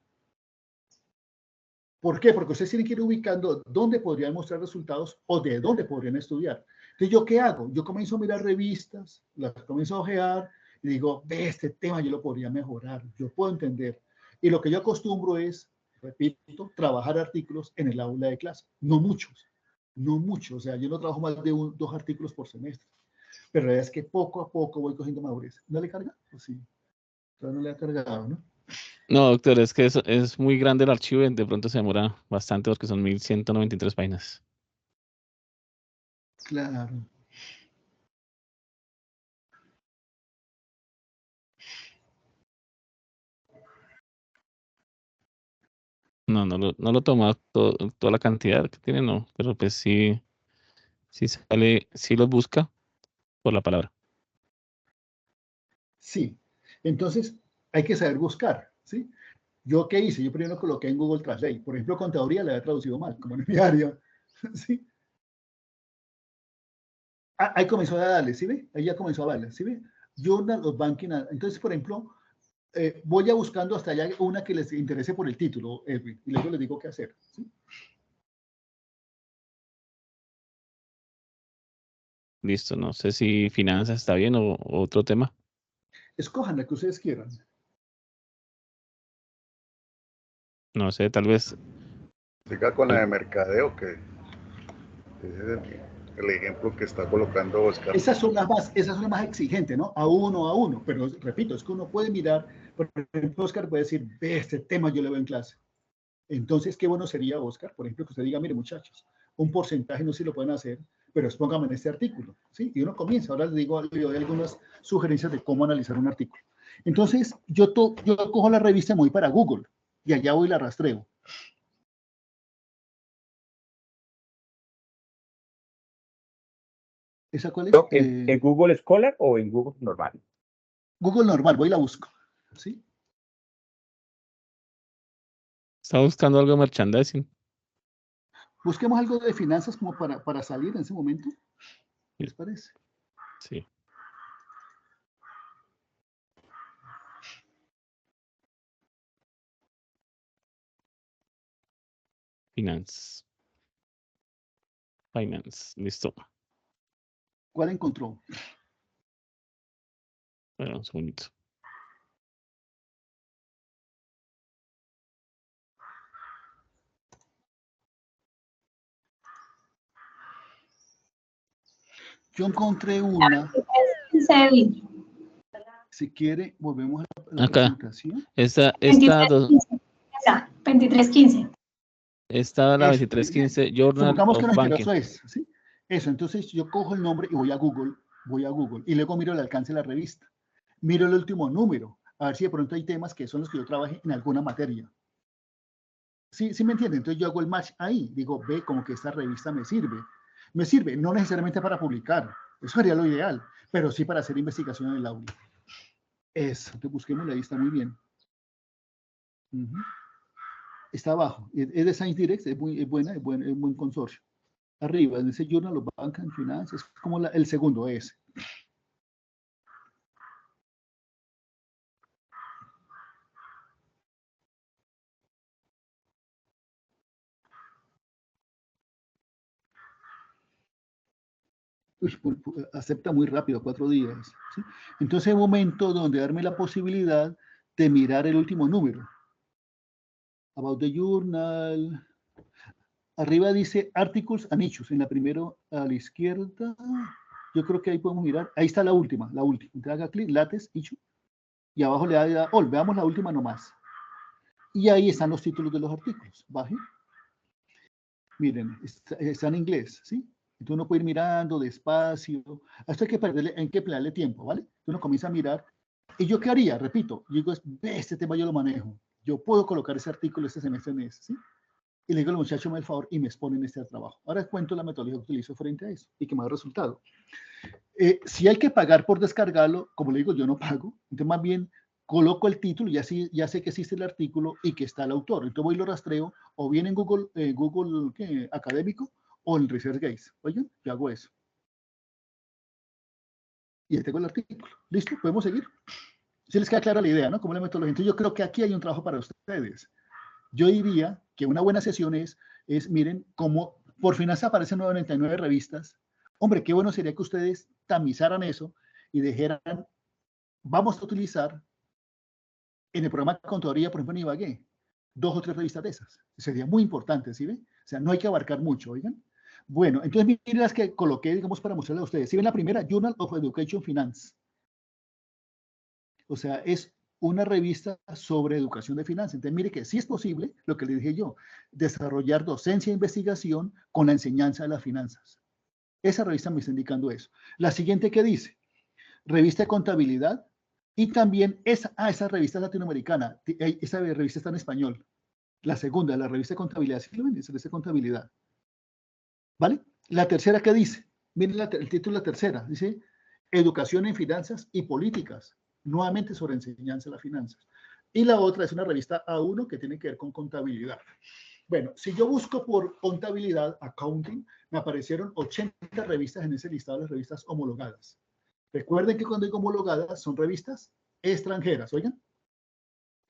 ¿Por qué? Porque ustedes tienen que ir ubicando dónde podrían mostrar resultados o de dónde podrían estudiar. Entonces, ¿yo qué hago? Yo comienzo a mirar revistas, las comienzo a ojear y digo, ve, este tema yo lo podría mejorar, yo puedo entender. Y lo que yo acostumbro es, repito, trabajar artículos en el aula de clase. No muchos, no muchos. O sea, yo no trabajo más de 2 artículos por semestre. Pero la verdad es que poco a poco voy cogiendo madurez. ¿No le carga? Pues sí. Todavía no le ha cargado, ¿no? No, doctor, es que es muy grande el archivo y de pronto se demora bastante porque son 1193 páginas. Claro. No lo toma toda la cantidad que tiene, no, pero pues sí sale, sí los busca por la palabra. Sí. Entonces, hay que saber buscar, ¿sí? ¿Yo qué hice? Yo primero coloqué en Google Translate. Por ejemplo, contaduría la había traducido mal, como en mi área. ¿Sí? Ahí comenzó a darle, ¿sí ve? Ahí ya comenzó a darle, ¿sí ve? Journal of Banking. Entonces, por ejemplo, voy ya buscando hasta allá una que les interese por el título, Edwin, y luego les digo qué hacer, ¿sí? Listo, no sé si finanzas está bien o otro tema. Escojan la que ustedes quieran. No sé, tal vez. Siga con la de mercadeo, que ese es el ejemplo que está colocando Oscar. Esas son las más exigentes, ¿no? A uno, pero repito, es que uno puede mirar, por ejemplo, Oscar puede decir, ve, este tema yo le veo en clase. Entonces, qué bueno sería, Oscar, por ejemplo, que usted diga, mire, muchachos, un porcentaje no sé si lo pueden hacer, pero expóngame en este artículo, ¿sí? Y uno comienza. Ahora les digo, le doy algunas sugerencias de cómo analizar un artículo. Entonces, yo cojo la revista y me voy para Google, y allá voy y la rastreo. ¿Esa cuál es? ¿En Google Scholar o en Google normal? Google normal, voy y la busco, ¿sí? Está buscando algo de merchandising. Busquemos algo de finanzas como para salir en ese momento. ¿Qué les parece? Sí. Finance, listo. ¿Cuál encontró? Bueno, un segundito. Yo encontré una. Si quiere, volvemos a la presentación. Esta 2315. Esta la 2315 Journal Supongamos que of nos Banking. interesó eso, ¿sí? Eso, entonces yo cojo el nombre y voy a Google, y luego miro el alcance de la revista. Miro el último número, a ver si de pronto hay temas que son los que yo trabajé en alguna materia. ¿Sí me entienden? Entonces yo hago el match ahí, digo, ve, como que esta revista me sirve. Me sirve, no necesariamente para publicar, eso sería lo ideal, pero sí para hacer investigación en el aula. Eso, te busquemos la lista muy bien. Está abajo, es de Science Direct, es buena, es buen consorcio. Arriba, en ese Journal of Banking and Finance, es como el segundo ese. Acepta muy rápido, 4 días. ¿Sí? Entonces hay un momento donde darme la posibilidad de mirar el último número. About the Journal. Arriba dice Articles and Issues. En la primera a la izquierda. Yo creo que ahí podemos mirar. Ahí está la última. Entonces haga clic, lates, issue, y abajo le da all. Veamos la última nomás. Y ahí están los títulos de los artículos. Baje. Miren, está en inglés, ¿sí? Entonces uno puede ir mirando despacio. A esto hay que emplearle tiempo, ¿vale? Entonces uno comienza a mirar. ¿Y yo qué haría? Repito, yo digo, este tema yo lo manejo. Yo puedo colocar ese artículo este semestre en ese, ¿sí? Y le digo al muchacho, me el favor, y me exponen este trabajo. Ahora cuento la metodología que utilizo frente a eso y que me da resultado. Si hay que pagar por descargarlo, como le digo, yo no pago. Entonces más bien coloco el título, ya sé que existe el artículo y que está el autor. Entonces voy y lo rastreo, o bien en Google, académico, o en ResearchGate. Oigan, yo hago eso. Y ahí tengo el artículo. ¿Listo? ¿Podemos seguir? Si les queda clara la idea, ¿no? Como la metodología. Entonces yo creo que aquí hay un trabajo para ustedes. Yo diría que una buena sesión es miren, como por finanzas aparecen 99 revistas. Hombre, qué bueno sería que ustedes tamizaran eso y dijeran, vamos a utilizar en el programa de contaduría, por ejemplo, en Ibagué, 2 o 3 revistas de esas. Sería muy importante, ¿sí ven? O sea, no hay que abarcar mucho, oigan. Bueno, entonces miren las que coloqué, digamos, para mostrarles a ustedes. ¿Sí ven la primera? Journal of Education Finance. O sea, es una revista sobre educación de finanzas. Entonces, mire que sí es posible, lo que le dije yo, desarrollar docencia e investigación con la enseñanza de las finanzas. Esa revista me está indicando eso. La siguiente, ¿qué dice? Revista de contabilidad y también esa revista latinoamericana. Esa revista está en español. La segunda, la revista de contabilidad. ¿Sí lo ven? Esa revista de contabilidad. ¿Vale? La tercera, ¿qué dice? Miren el título de la tercera. Dice, Educación en Finanzas y Políticas. Nuevamente sobre enseñanza de las finanzas. Y la otra es una revista A1 que tiene que ver con contabilidad. Bueno, si yo busco por contabilidad, accounting, me aparecieron 80 revistas en ese listado de las revistas homologadas. Recuerden que cuando digo homologadas son revistas extranjeras, ¿oigan?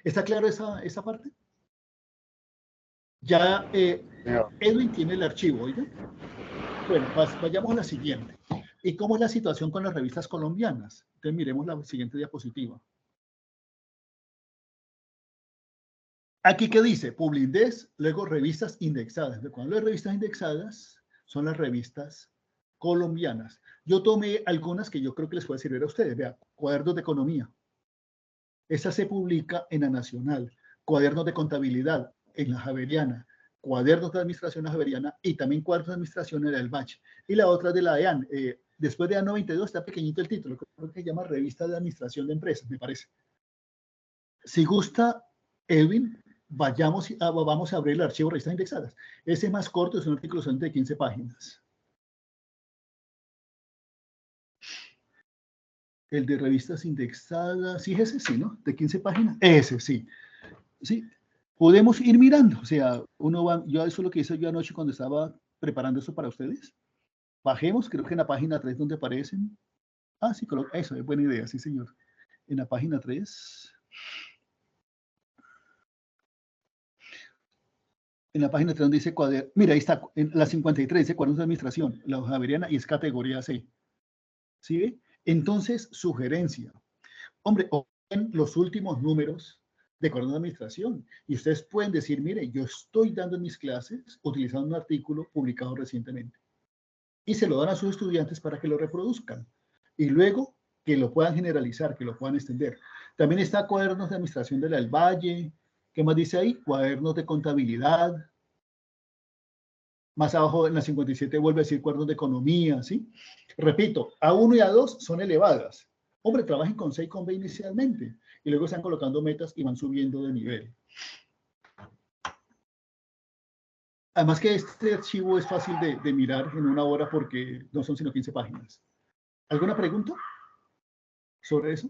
¿Está claro esa parte? Ya Edwin tiene el archivo, ¿oigan? Bueno, vayamos a la siguiente. ¿Y cómo es la situación con las revistas colombianas? Entonces miremos la siguiente diapositiva. Aquí, ¿qué dice? Publindex, luego revistas indexadas. Cuando las revistas indexadas son las revistas colombianas. Yo tomé algunas que yo creo que les puede servir a ustedes. Vean, Cuadernos de Economía. Esa se publica en la Nacional. Cuadernos de Contabilidad en la Javeriana. Cuadernos de Administración en la Javeriana y también Cuadernos de Administración en la Elbach. Y la otra de la EAN. Después de A92 está pequeñito el título. Creo que se llama Revista de Administración de Empresas, me parece. Si gusta, Edwin, vamos a abrir el archivo de revistas indexadas. Ese es más corto, es un artículo solamente de 15 páginas. El de revistas indexadas, sí, ese sí, ¿no? De 15 páginas. Ese sí. Sí, podemos ir mirando. O sea, yo eso es lo que hice yo anoche cuando estaba preparando eso para ustedes. Bajemos, creo que en la página 3 donde aparecen. Ah, sí, eso es buena idea, sí, señor. En la página 3. En la página 3 donde dice cuaderno, mira, ahí está, en la 53 dice cuadernos de administración, la hoja javeriana y es categoría C. ¿Sí ve? Entonces, sugerencia. Hombre, en los últimos números de cuadernos de administración y ustedes pueden decir, mire, yo estoy dando en mis clases utilizando un artículo publicado recientemente y se lo dan a sus estudiantes para que lo reproduzcan y luego que lo puedan generalizar, que lo puedan extender. También está cuadernos de administración de la del Valle. ¿Qué más dice ahí? Cuadernos de contabilidad. Más abajo en la 57 vuelve a decir cuadernos de economía, ¿sí? Repito, A1 y A2 son elevadas. Hombre, trabajen con C y con B inicialmente y luego están colocando metas y van subiendo de nivel. Además que este archivo es fácil de mirar en una hora porque no son sino 15 páginas. ¿Alguna pregunta sobre eso?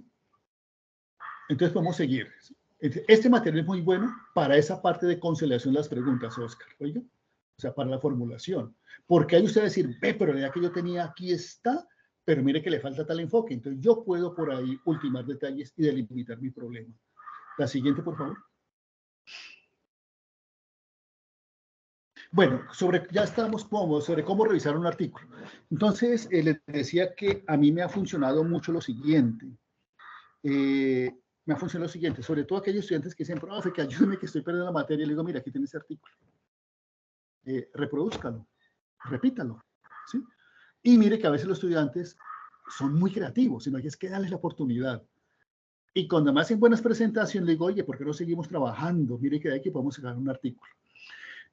Entonces podemos seguir. Este material es muy bueno para esa parte de conciliación de las preguntas, Oscar. Oiga, o sea, para la formulación. Porque hay usted decir, ve, pero la idea que yo tenía aquí está, pero mire que le falta tal enfoque. Entonces yo puedo por ahí ultimar detalles y delimitar mi problema. La siguiente, por favor. Bueno, ya estamos cómodos sobre cómo revisar un artículo. Entonces, les decía que a mí me ha funcionado mucho lo siguiente. Me ha funcionado lo siguiente, sobre todo aquellos estudiantes que dicen, profe, que ayúdeme, que estoy perdiendo la materia. Y le digo, mira, aquí tienes ese artículo. Reprodúzcalo, repítalo. ¿Sí? Y mire que a veces los estudiantes son muy creativos, sino que es que darles la oportunidad. Y cuando me hacen buenas presentaciones, le digo, oye, ¿por qué no seguimos trabajando? Mire que de aquí podemos sacar un artículo.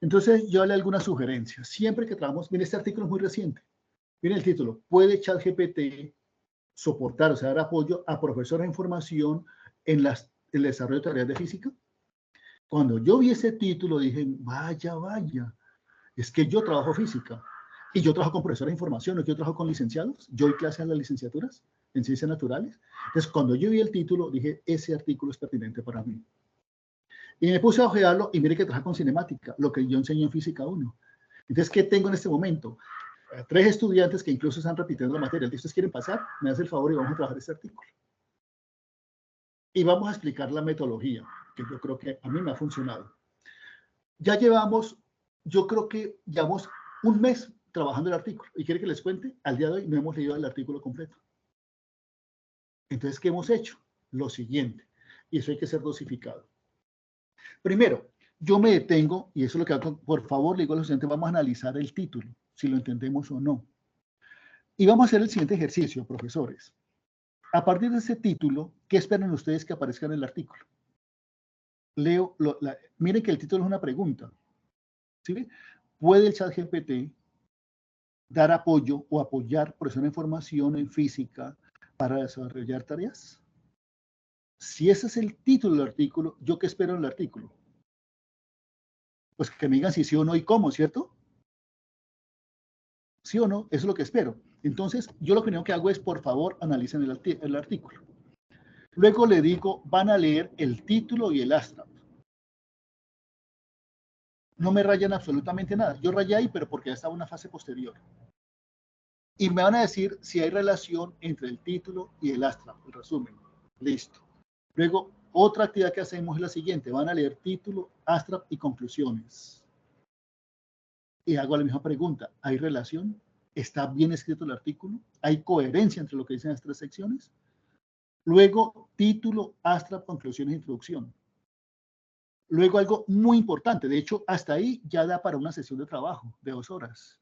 Entonces, yo le hago algunas sugerencias. Siempre que trabajamos, mire, este artículo es muy reciente. Miren el título, ¿puede ChatGPT soportar, o sea, dar apoyo a profesores de información en el desarrollo de tareas de física? Cuando yo vi ese título, dije, vaya, vaya, es que yo trabajo física y yo trabajo con profesores de información, ¿no? Yo trabajo con licenciados, yo doy clases en las licenciaturas en ciencias naturales. Entonces, cuando yo vi el título, dije, ese artículo es pertinente para mí. Y me puse a ojearlo y mire que trabaja con cinemática, lo que yo enseño en Física 1. Entonces, ¿qué tengo en este momento? 3 estudiantes que incluso están repitiendo la materia. ¿Ustedes quieren pasar? Me hace el favor y vamos a trabajar este artículo. Y vamos a explicar la metodología, que yo creo que a mí me ha funcionado. Ya llevamos, yo creo que llevamos un mes trabajando el artículo. ¿Y quiere que les cuente? Al día de hoy no hemos leído el artículo completo. Entonces, ¿qué hemos hecho? Lo siguiente, y eso hay que ser dosificado. Primero, yo me detengo, y eso es lo que hago, por favor, le digo a los estudiantes, vamos a analizar el título, si lo entendemos o no. Y vamos a hacer el siguiente ejercicio, profesores. A partir de ese título, ¿qué esperan ustedes que aparezca en el artículo? Leo, miren que el título es una pregunta. ¿Sí? ¿Puede el ChatGPT dar apoyo o apoyar profesor de información en física para desarrollar tareas? Si ese es el título del artículo, ¿yo qué espero en el artículo? Pues que me digan si sí o no y cómo, ¿cierto? ¿Sí o no? Eso es lo que espero. Entonces, yo lo primero que hago es, por favor, analicen el artículo. Luego le digo, van a leer el título y el abstract. No me rayan absolutamente nada. Yo rayé ahí, pero porque ya estaba en una fase posterior. Y me van a decir si hay relación entre el título y el abstract, el resumen. Listo. Luego, otra actividad que hacemos es la siguiente. Van a leer título, abstract y conclusiones. Y hago la misma pregunta. ¿Hay relación? ¿Está bien escrito el artículo? ¿Hay coherencia entre lo que dicen las 3 secciones? Luego, título, abstract, conclusiones e introducción. Luego, algo muy importante. De hecho, hasta ahí ya da para una sesión de trabajo de 2 horas.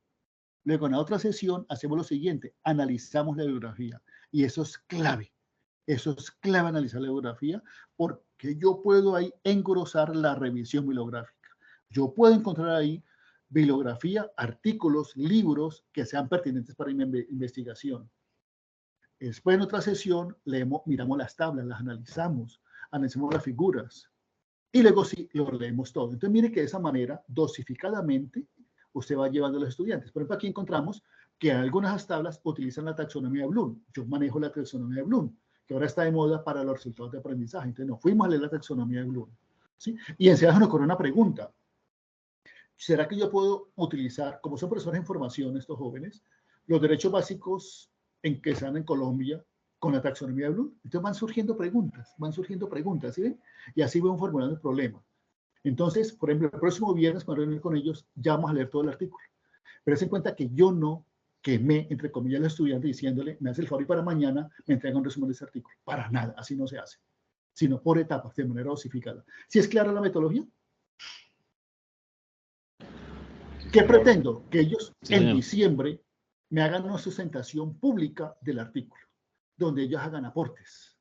Luego, en la otra sesión, hacemos lo siguiente. Analizamos la bibliografía. Y eso es clave. Eso es clave, analizar la bibliografía, porque yo puedo ahí engrosar la revisión bibliográfica. Yo puedo encontrar ahí bibliografía, artículos, libros que sean pertinentes para mi investigación. Después, en otra sesión, miramos las tablas, las analizamos las figuras y luego sí lo leemos todo. Entonces, mire que de esa manera, dosificadamente, usted va llevando a los estudiantes. Por ejemplo, aquí encontramos que algunas tablas utilizan la taxonomía de Bloom. Yo manejo la taxonomía de Bloom, que ahora está de moda para los resultados de aprendizaje. Entonces, nos fuimos a leer la taxonomía de Bloom. ¿Sí? Y enseguida nos ocurre una pregunta. ¿Será que yo puedo utilizar, como son profesores de información estos jóvenes, los derechos básicos en que están en Colombia con la taxonomía de Bloom? Entonces van surgiendo preguntas, ¿sí ven? Y así vamos formulando el problema. Entonces, por ejemplo, el próximo viernes, cuando reunir con ellos, ya vamos a leer todo el artículo. Pero se cuenta que yo no quemé, entre comillas, al estudiante diciéndole, me hace el favor y para mañana me entrega un resumen de ese artículo. Para nada, así no se hace. Sino por etapas, de manera dosificada. ¿Sí es clara la metodología? ¿Qué pretendo? Que ellos en diciembre me hagan una sustentación pública del artículo, donde ellos hagan aportes.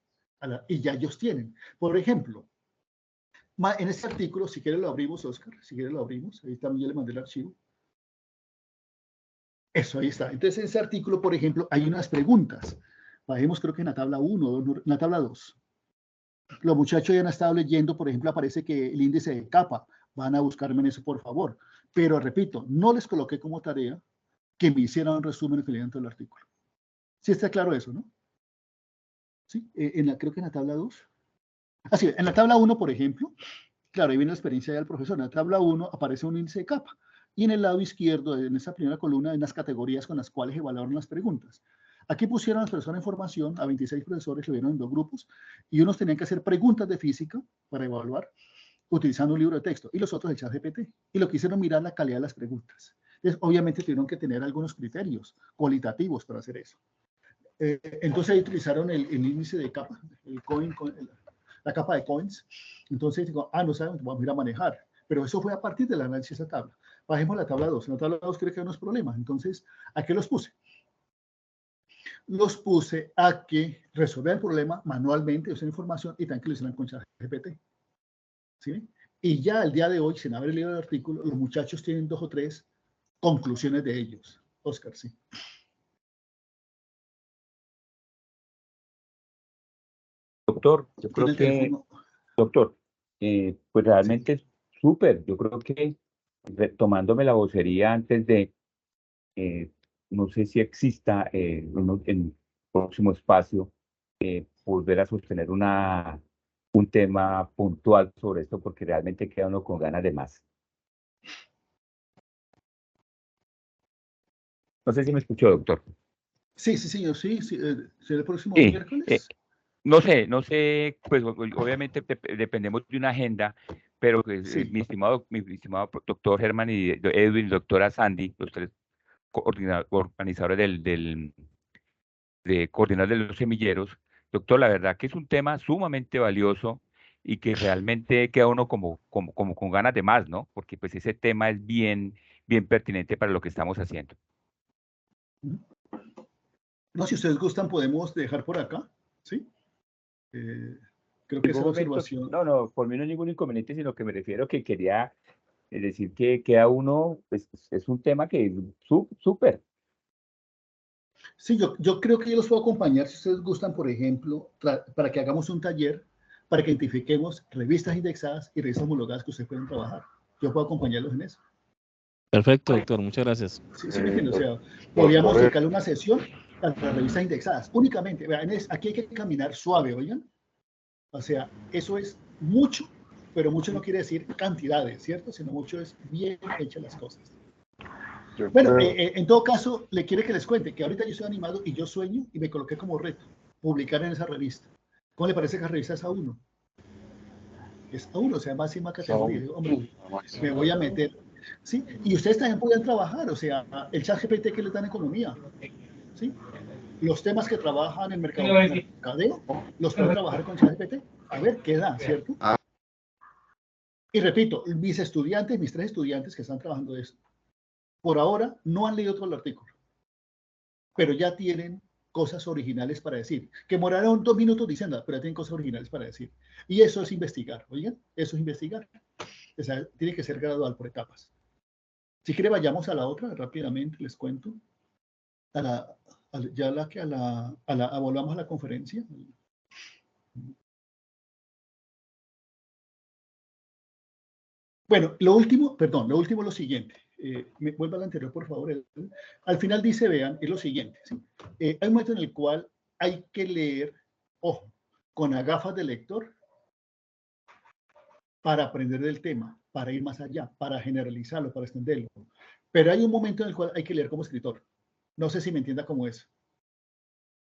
Y ya ellos tienen. Por ejemplo, en este artículo, si quiere lo abrimos, Oscar, si quiere lo abrimos, ahí también yo le mandé el archivo. Eso, ahí está. Entonces, en ese artículo, por ejemplo, hay unas preguntas. Bajemos, creo que en la tabla 1, en la tabla 2. Los muchachos ya han estado leyendo, por ejemplo, aparece que el índice de capa. Van a buscarme en eso, por favor. Pero, repito, no les coloqué como tarea que me hicieran un resumen dentro del artículo. ¿Sí está claro eso, no? ¿Sí? Creo que en la tabla 2. Así, en la tabla 1, por ejemplo, claro, ahí viene la experiencia del profesor. En la tabla 1 aparece un índice de capa. Y en el lado izquierdo, en esa primera columna, hay unas categorías con las cuales evaluaron las preguntas. Aquí pusieron a las personas en formación, a 26 profesores, lo vieron en 2 grupos, y unos tenían que hacer preguntas de física para evaluar, utilizando un libro de texto, y los otros el ChatGPT. Y lo que hicieron mirar la calidad de las preguntas. Entonces, obviamente tuvieron que tener algunos criterios cualitativos para hacer eso. Entonces ahí utilizaron el índice de capa, la capa de coins. Entonces digo, no saben, vamos a ir a manejar. Pero eso fue a partir del análisis de esa tabla. Bajemos la tabla 2. En la tabla 2 creo que hay unos problemas. Entonces, ¿a qué los puse? los puse a que resolvieran el problema manualmente, usen información y también que lo hicieran con ChatGPT. ¿Sí? Y ya el día de hoy, sin haber leído el artículo, los muchachos tienen 2 o 3 conclusiones de ellos. Oscar, sí. Doctor, yo creo que, doctor, pues realmente es súper. Yo creo que tomándome la vocería antes de, no sé si exista en el próximo espacio, volver a sostener un tema puntual sobre esto, porque realmente queda uno con ganas de más. No sé si me escuchó, doctor. Sí, señor, sí. ¿Será el próximo Sí, miércoles? no sé, pues obviamente dependemos de una agenda, pero pues, Sí. mi estimado doctor Germán y Edwin, doctora Sandy, los 3 organizadores de coordinar de los semilleros, doctor, la verdad que es un tema sumamente valioso y que realmente queda uno como con ganas de más, ¿no? Porque pues ese tema es bien pertinente para lo que estamos haciendo. No, si ustedes gustan, podemos dejar por acá, ¿sí? Creo que esa es la observación. No, por mí no hay ningún inconveniente, sino que me refiero que quería decir que queda uno, pues, es un tema que es súper. Sí, yo creo que yo los puedo acompañar, si ustedes gustan, por ejemplo, para que hagamos un taller, para que identifiquemos revistas indexadas y revistas homologadas que ustedes pueden trabajar. Yo puedo acompañarlos en eso. Perfecto, doctor, muchas gracias. Sí, me entiendo. O sea, podríamos dedicarle una sesión a las revistas indexadas, únicamente. Vean, aquí hay que caminar suave, oigan. O sea, eso es mucho, pero mucho no quiere decir cantidades, ¿cierto? Sino mucho es bien hechas las cosas. Bueno, en todo caso, le quiere que les cuente que ahorita yo estoy animado y yo sueño y me coloqué como reto publicar en esa revista. ¿Cómo le parece que la revista es A1? Es A1, o sea, máxima categoría. Digo, hombre, me voy a meter. ¿Sí? Y ustedes también podían trabajar, o sea, el ChatGPT que les dan economía. ¿Sí? Los temas que trabajan en mercadeo, los pueden trabajar con ChatGPT. A ver qué da, ¿cierto? Y repito, mis 3 estudiantes que están trabajando de esto, por ahora no han leído todo el artículo, pero ya tienen cosas originales para decir, que demoraron 2 minutos diciendo, pero ya tienen cosas originales para decir. Y eso es investigar, oigan, eso es investigar. O sea, tiene que ser gradual por etapas. Si quiere, vayamos a la otra, rápidamente les cuento. Volvamos a la conferencia. Bueno, lo último es lo siguiente. Vuelva al anterior, por favor. Al final dice, vean, es lo siguiente. ¿Sí? Hay un momento en el cual hay que leer, ojo, con gafas de lector para aprender del tema, para ir más allá, para generalizarlo, para extenderlo. Pero hay un momento en el cual hay que leer como escritor. No sé si me entienda cómo es.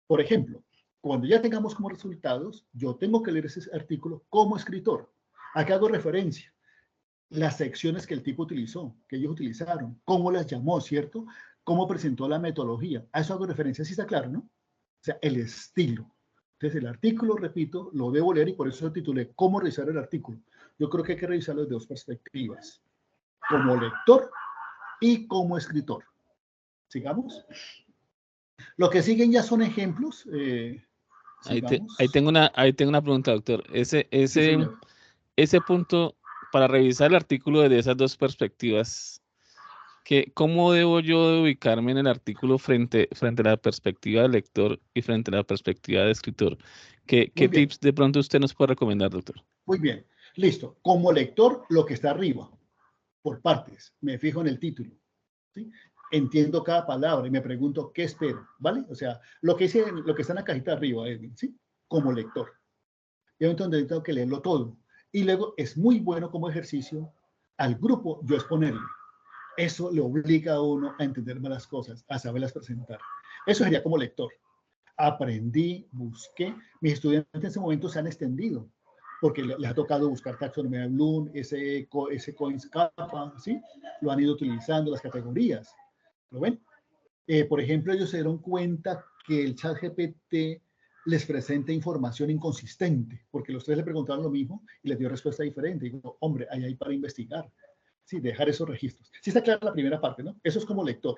Por ejemplo, cuando ya tengamos como resultados, yo tengo que leer ese artículo como escritor. Acá hago referencia. Las secciones que el tipo utilizó, que ellos utilizaron, cómo las llamó, ¿cierto? Cómo presentó la metodología. A eso hago referencia, sí está claro, ¿no? O sea, el estilo. Entonces, el artículo, repito, lo debo leer y por eso lo titulé ¿Cómo revisar el artículo? Yo creo que hay que revisarlo desde 2 perspectivas, como lector y como escritor. ¿Sigamos? Lo que siguen ya son ejemplos. Ahí tengo una pregunta, doctor. Ese punto, para revisar el artículo desde esas 2 perspectivas, ¿cómo debo yo ubicarme en el artículo frente a la perspectiva del lector y frente a la perspectiva del escritor? ¿Qué tips de pronto usted nos puede recomendar, doctor? Muy bien, listo. Como lector, lo que está arriba, por partes, me fijo en el título, ¿sí? Entiendo cada palabra y me pregunto qué espero, ¿vale? O sea, lo que está en la cajita arriba, Edwin, ¿sí? Como lector. Y entonces tengo que leerlo todo. Y luego es muy bueno como ejercicio al grupo yo exponerle. Eso le obliga a uno a entender más las cosas, a saberlas presentar. Eso sería como lector. Aprendí, busqué. Mis estudiantes en ese momento se han extendido porque les ha tocado buscar taxonomía de Bloom, ese Coins Kappa, ¿sí? Lo han ido utilizando, las categorías. ¿Lo ven? Por ejemplo, ellos se dieron cuenta que el ChatGPT les presenta información inconsistente, porque los 3 le preguntaron lo mismo y les dio respuesta diferente. Y digo, hombre, ahí hay para investigar. Sí, dejar esos registros. Sí está clara la primera parte, ¿no? Eso es como lector.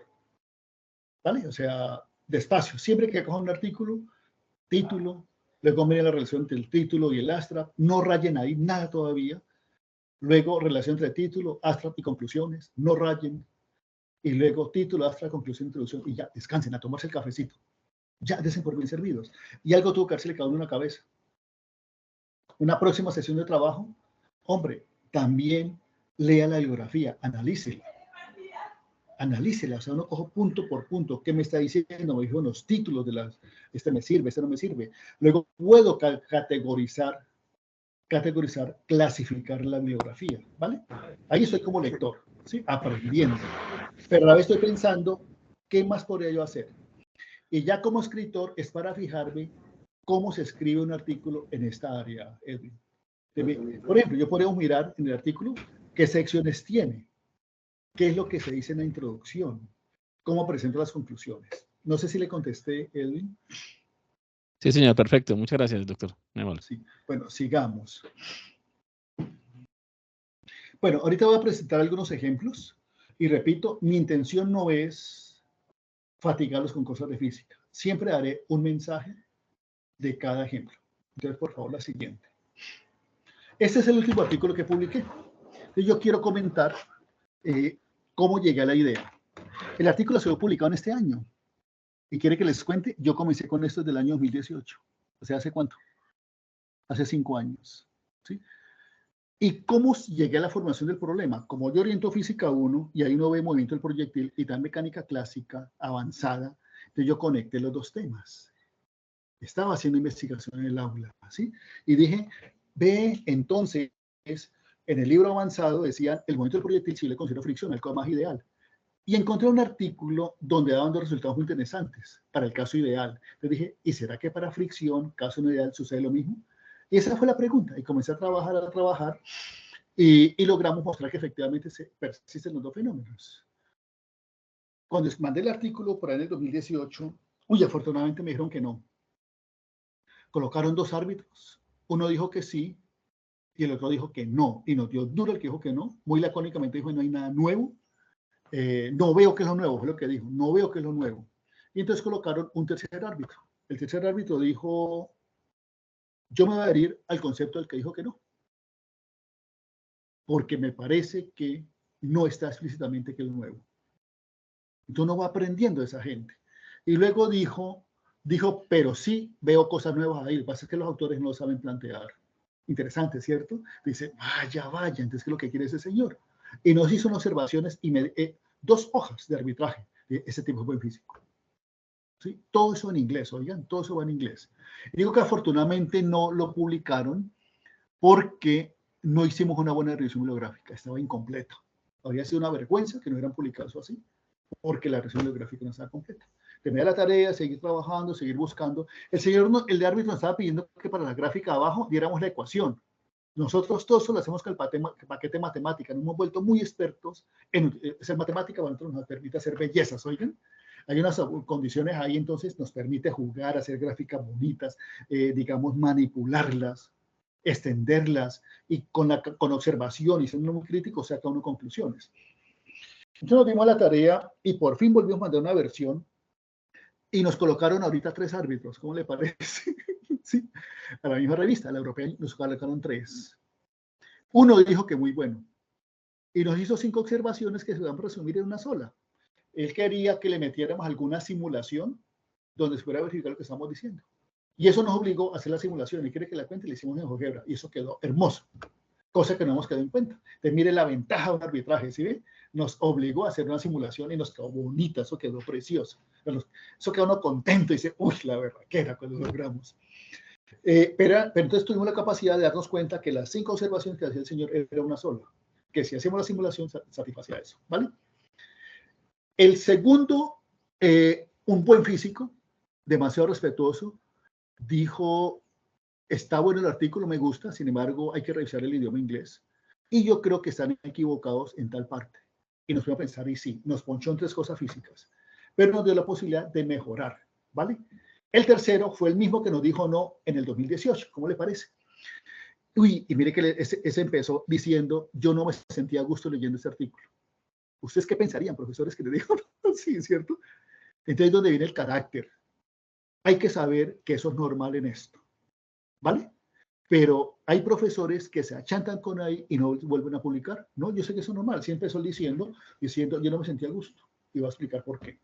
¿Vale? O sea, despacio. Siempre que cojan un artículo, título, luego miren la relación entre el título y el abstract, no rayen ahí nada todavía. Luego, relación entre título, abstract y conclusiones, no rayen. Y luego, título, abstract, conclusión, introducción, y ya, descansen a tomarse el cafecito. Ya, desen por bien servidos. Y algo tuvo que hacerle cada uno en la cabeza. Una próxima sesión de trabajo, hombre, también lea la bibliografía, analícela. Analícela, o sea, uno coge punto por punto, ¿qué me está diciendo? Me dijo los títulos de las, este me sirve, este no me sirve. Luego puedo categorizar, clasificar la bibliografía, ¿vale? Ahí estoy como lector, ¿sí? Aprendiendo. Pero a la vez estoy pensando, ¿qué más podría yo hacer? Y ya como escritor es para fijarme cómo se escribe un artículo en esta área, Edwin. Por ejemplo, yo podría mirar en el artículo qué secciones tiene, qué es lo que se dice en la introducción, cómo presento las conclusiones. No sé si le contesté, Edwin. Sí, señor, perfecto. Muchas gracias, doctor. Sí. Bueno, sigamos. Bueno, ahorita voy a presentar algunos ejemplos y repito, mi intención no es fatigarlos con cosas de física. Siempre daré un mensaje de cada ejemplo. Entonces, por favor, la siguiente. Este es el último artículo que publiqué. Entonces, yo quiero comentar cómo llegué a la idea. El artículo se fue publicado en este año. ¿Y quiere que les cuente? Yo comencé con esto desde el año 2018. O sea, ¿hace cuánto? Hace 5 años. ¿Sí? ¿Y cómo llegué a la formación del problema? Como yo oriento física 1 y ahí no ve movimiento del proyectil y también mecánica clásica avanzada, entonces yo conecté los dos temas. Estaba haciendo investigación en el aula, ¿sí? Y dije, ve, entonces, en el libro avanzado decían, el movimiento del proyectil sí le considero fricción, el más ideal. Y encontré un artículo donde daban dos resultados muy interesantes para el caso ideal. Entonces dije, ¿y será que para fricción, caso no ideal, sucede lo mismo? Y esa fue la pregunta. Y comencé a trabajar, y logramos mostrar que efectivamente se persisten los dos fenómenos. Cuando mandé el artículo por ahí en el 2018, afortunadamente me dijeron que no. Colocaron dos árbitros. Uno dijo que sí y el otro dijo que no. Y nos dio duro el que dijo que no. Muy lacónicamente dijo, no hay nada nuevo. No veo que es lo nuevo, fue lo que dijo. No veo que es lo nuevo. Y entonces colocaron un tercer árbitro. El tercer árbitro dijo, yo me voy a adherir al concepto del que dijo que no. Porque me parece que no está explícitamente que es lo nuevo. Entonces uno va aprendiendo de esa gente. Y luego dijo, pero sí veo cosas nuevas ahí. Lo que pasa es que los autores no lo saben plantear. Interesante, ¿cierto? Dice, vaya, entonces, ¿qué es lo que quiere ese señor? Y nos hizo unas observaciones y 2 hojas de arbitraje. Ese tipo es buen físico. ¿Sí? Todo eso en inglés, oigan, todo eso va en inglés. Y digo que afortunadamente no lo publicaron porque no hicimos una buena revisión bibliográfica, estaba incompleto. Habría sido una vergüenza que no hubieran publicado eso así, porque la revisión bibliográfica no estaba completa. Tenía la tarea, seguir trabajando, seguir buscando. El de árbitro nos estaba pidiendo que para la gráfica abajo diéramos la ecuación. Nosotros todos lo hacemos con el paquete matemática. Nos hemos vuelto muy expertos en hacer matemática, bueno, nos permite hacer bellezas, oigan. Hay unas condiciones ahí, entonces nos permite jugar, hacer gráficas bonitas, digamos, manipularlas, extenderlas y con observación y siendo muy crítico saca uno conclusiones. Entonces nos dimos la tarea y por fin volvimos a mandar una versión y nos colocaron ahorita 3 árbitros. ¿Cómo le parece? Sí, a la misma revista, la europea, nos colocaron 3. Uno dijo que muy bueno y nos hizo 5 observaciones que se van a resumir en una sola. Él quería que le metiéramos alguna simulación donde se pudiera verificar lo que estamos diciendo. Y eso nos obligó a hacer la simulación. Y quiere que la cuente, le hicimos en GeoGebra. Y eso quedó hermoso. Cosa que no hemos quedado en cuenta. Entonces, mire la ventaja de un arbitraje, ¿sí ve? Nos obligó a hacer una simulación y nos quedó bonita. Eso quedó precioso. Eso quedó uno contento y dice, uy, la verdad que era cuando lo logramos. Pero entonces tuvimos la capacidad de darnos cuenta que las 5 observaciones que hacía el señor era una sola. Que si hacemos la simulación, satisfacía eso, ¿vale? El segundo, un buen físico, demasiado respetuoso, dijo, está bueno el artículo, me gusta, sin embargo, hay que revisar el idioma inglés. Y yo creo que están equivocados en tal parte. Y nos fuimos a pensar, y sí, nos ponchó en 3 cosas físicas, pero nos dio la posibilidad de mejorar, ¿vale? El tercero fue el mismo que nos dijo no en el 2018, ¿cómo le parece? Uy, y mire que ese empezó diciendo, yo no me sentía a gusto leyendo ese artículo. ¿Ustedes qué pensarían, profesores, que le dijo? Sí, ¿cierto? Entonces, ¿dónde viene el carácter? Hay que saber que eso es normal en esto, ¿vale? Pero hay profesores que se achantan con ahí y no vuelven a publicar. No, yo sé que eso es normal. Siempre estoy diciendo, yo no me sentía a gusto. Y voy a explicar por qué.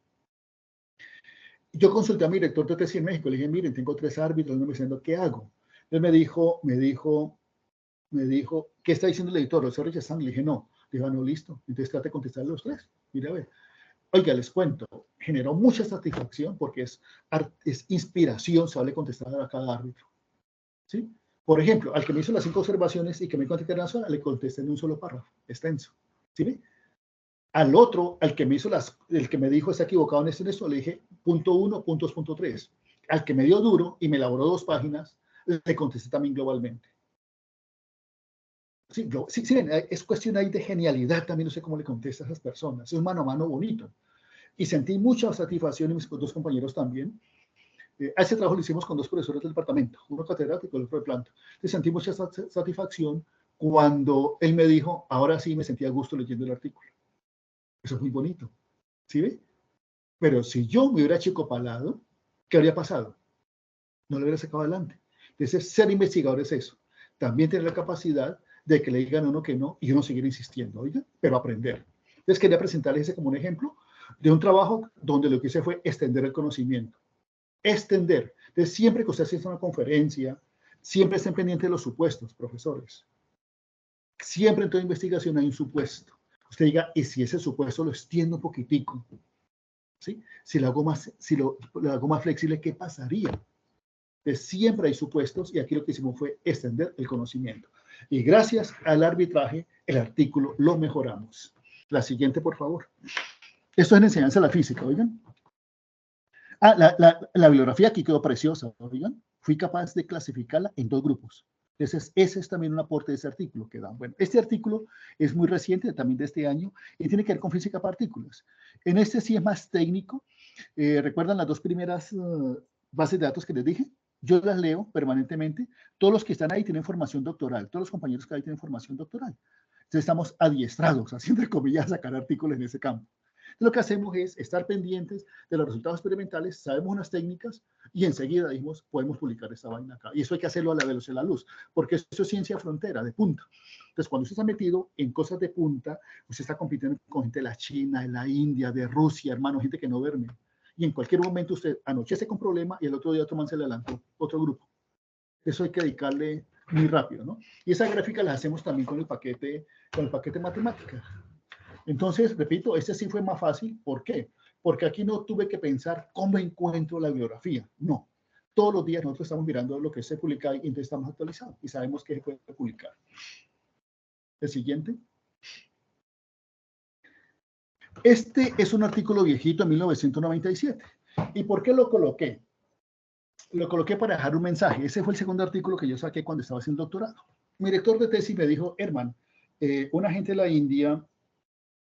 Yo consulté a mi director de tesis en México. Le dije, miren, tengo 3 árbitros, no me diciendo qué hago. Él me dijo, ¿qué está diciendo el editor? ¿Lo estoy rechazando? Le dije, no. Le dije, no, listo. Entonces trate de contestar los 3. Mira, a ver. Oiga, les cuento, generó mucha satisfacción porque es inspiración, se vale contestar a cada árbitro. ¿Sí? Por ejemplo, al que me hizo las 5 observaciones y que me contesté en una sola, le contesté en un solo párrafo, extenso. ¿Sí? Al otro, al que me hizo el que me dijo está equivocado en esto, le dije punto 1, puntos, punto 3. Al que me dio duro y me elaboró 2 páginas, le contesté también globalmente. Sí, es cuestión ahí de genialidad también, no sé cómo le contesta a esas personas. Es un mano a mano bonito. Y sentí mucha satisfacción, y mis 2 compañeros también. A ese trabajo lo hicimos con 2 profesores del departamento, uno catedrático y el otro de planta. Entonces sentí mucha satisfacción cuando él me dijo, ahora sí me sentía a gusto leyendo el artículo. Eso es muy bonito, ¿sí ve? Pero si yo me hubiera achicopalado, ¿qué habría pasado? No lo hubiera sacado adelante. Entonces, ser investigador es eso. También tener la capacidad de que le digan a uno que no y uno seguir insistiendo, oiga, pero aprender. Entonces, quería presentarles ese como un ejemplo de un trabajo donde lo que hice fue extender el conocimiento. Extender. Entonces, siempre que usted asista a una conferencia, siempre estén pendientes de los supuestos, profesores. Siempre en toda investigación hay un supuesto. Usted diga, y si ese supuesto lo extiendo un poquitico, ¿sí? Si lo hago más flexible, ¿qué pasaría? Entonces, siempre hay supuestos y aquí lo que hicimos fue extender el conocimiento. Y gracias al arbitraje, el artículo lo mejoramos. La siguiente, por favor. Esto es en enseñanza de la física, oigan. La bibliografía aquí quedó preciosa, oigan. Fui capaz de clasificarla en 2 grupos. Entonces, ese es también un aporte de ese artículo que dan. Bueno, este artículo es muy reciente, también de este año, y tiene que ver con física de partículas. En este sí es más técnico. ¿Recuerdan las 2 primeras bases de datos que les dije? Yo las leo permanentemente. Todos los que están ahí tienen formación doctoral. Todos los compañeros que hay tienen formación doctoral. Entonces, estamos adiestrados, haciendo entre comillas, a sacar artículos en ese campo. Lo que hacemos es estar pendientes de los resultados experimentales, sabemos unas técnicas y enseguida dijimos, podemos publicar esta vaina acá. Y eso hay que hacerlo a la velocidad de la luz, porque eso es ciencia frontera, de punta. Entonces, cuando usted está metido en cosas de punta, usted está compitiendo con gente de la China, de la India, de Rusia, hermano, gente que no duerme. Y en cualquier momento usted anochece con problema y el otro día otro man se le adelantó, otro grupo. Eso hay que dedicarle muy rápido, ¿no? Y esa gráfica la hacemos también con el paquete matemática. Entonces, repito, este sí fue más fácil. ¿Por qué? Porque aquí no tuve que pensar cómo encuentro la bibliografía. No. Todos los días nosotros estamos mirando lo que se publica y entonces estamos actualizados y sabemos que se puede publicar. El siguiente. Este es un artículo viejito de 1997. ¿Y por qué lo coloqué? Lo coloqué para dejar un mensaje. Ese fue el segundo artículo que yo saqué cuando estaba haciendo el doctorado. Mi director de tesis me dijo, Herman, una gente de la India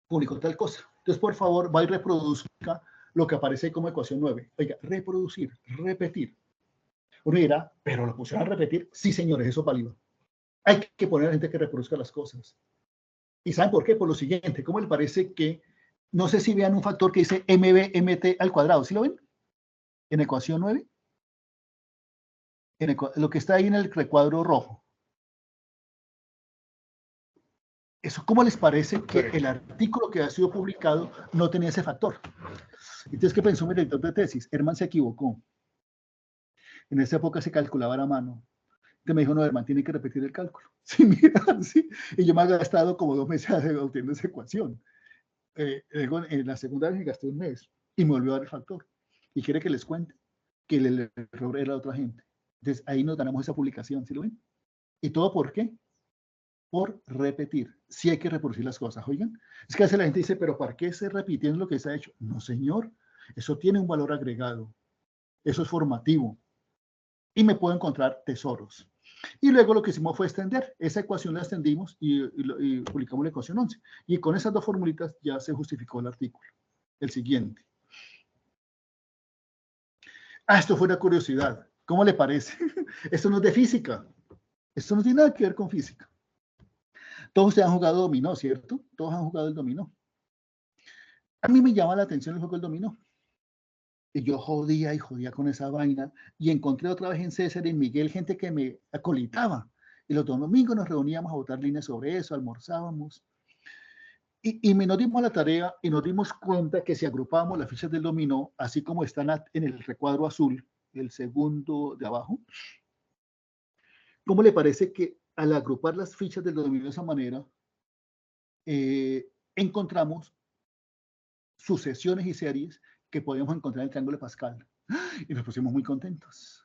publicó tal cosa. Entonces, por favor, va y reproduzca lo que aparece como ecuación 9. Oiga, reproducir, repetir. Uno dirá, pero lo pusieron a repetir. Sí, señores, eso es válido. Hay que poner a gente que reproduzca las cosas. ¿Y saben por qué? Por lo siguiente, ¿cómo le parece que, no sé si vean un factor que dice MBMT al cuadrado? ¿Sí lo ven? En ecuación 9. Lo que está ahí en el recuadro rojo. Eso, ¿cómo les parece que el artículo que ha sido publicado no tenía ese factor? Entonces, ¿qué pensó mi director de tesis? Herman se equivocó. En esa época se calculaba a mano. Entonces me dijo, no, Herman, tiene que repetir el cálculo. Sí, mira, sí. Y yo me he gastado como 2 meses obteniendo esa ecuación. En la segunda vez me gasté 1 mes y me volvió a dar el factor. Y quiere que les cuente que el error era de otra gente. Entonces ahí nos ganamos esa publicación, ¿sí lo ven? ¿Y todo por qué? Por repetir. Sí hay que reproducir las cosas, oigan. Es que a veces la gente dice, pero ¿para qué se repitiendo lo que se ha hecho? No, señor. Eso tiene un valor agregado. Eso es formativo. Y me puedo encontrar tesoros. Y luego lo que hicimos fue extender. Esa ecuación la extendimos y publicamos la ecuación 11. Y con esas 2 formulitas ya se justificó el artículo. El siguiente. Esto fue una curiosidad. ¿Cómo le parece? Esto no es de física. Esto no tiene nada que ver con física. Todos ustedes han jugado dominó, ¿cierto? Todos han jugado el dominó. A mí me llama la atención el juego del dominó. Y yo jodía y jodía con esa vaina. Y encontré otra vez en César y en Miguel gente que me acolitaba. Y los domingos nos reuníamos a botar líneas sobre eso, almorzábamos. Y nos dimos la tarea y nos dimos cuenta que si agrupábamos las fichas del dominó, así como están en el recuadro azul, el segundo de abajo, ¿cómo le parece que al agrupar las fichas del dominó de esa manera, encontramos sucesiones y series que podíamos encontrar en el triángulo de Pascal? Y nos pusimos muy contentos.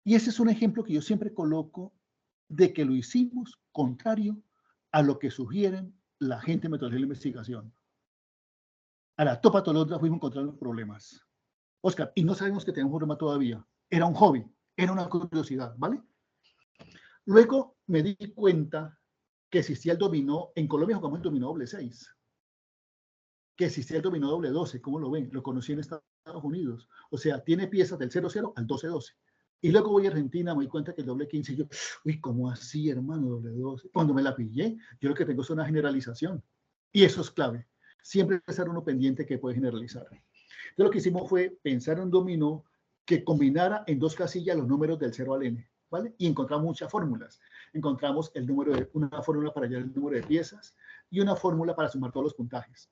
Y ese es un ejemplo que yo siempre coloco de que lo hicimos contrario a lo que sugieren la gente de metodología de la investigación. A la topa tolondra fuimos a encontrar los problemas. Oscar, y no sabemos que tenemos un problema todavía. Era un hobby, era una curiosidad, ¿vale? Luego me di cuenta que existía el dominó, en Colombia jugamos el dominó doble 6, que existía el dominó doble 12, ¿cómo lo ven? Lo conocí en Estados Unidos. O sea, tiene piezas del 0-0 al 12-12. Y luego voy a Argentina, me di cuenta que el doble 15, y yo, uy, ¿cómo así, hermano, doble 12? Cuando me la pillé, yo lo que tengo es una generalización. Y eso es clave. Siempre estar uno pendiente que puede generalizar. Entonces lo que hicimos fue pensar en un dominó que combinara en dos casillas los números del 0 al n, ¿vale? Y encontramos muchas fórmulas. Encontramos el número de, una fórmula para hallar el número de piezas y una fórmula para sumar todos los puntajes.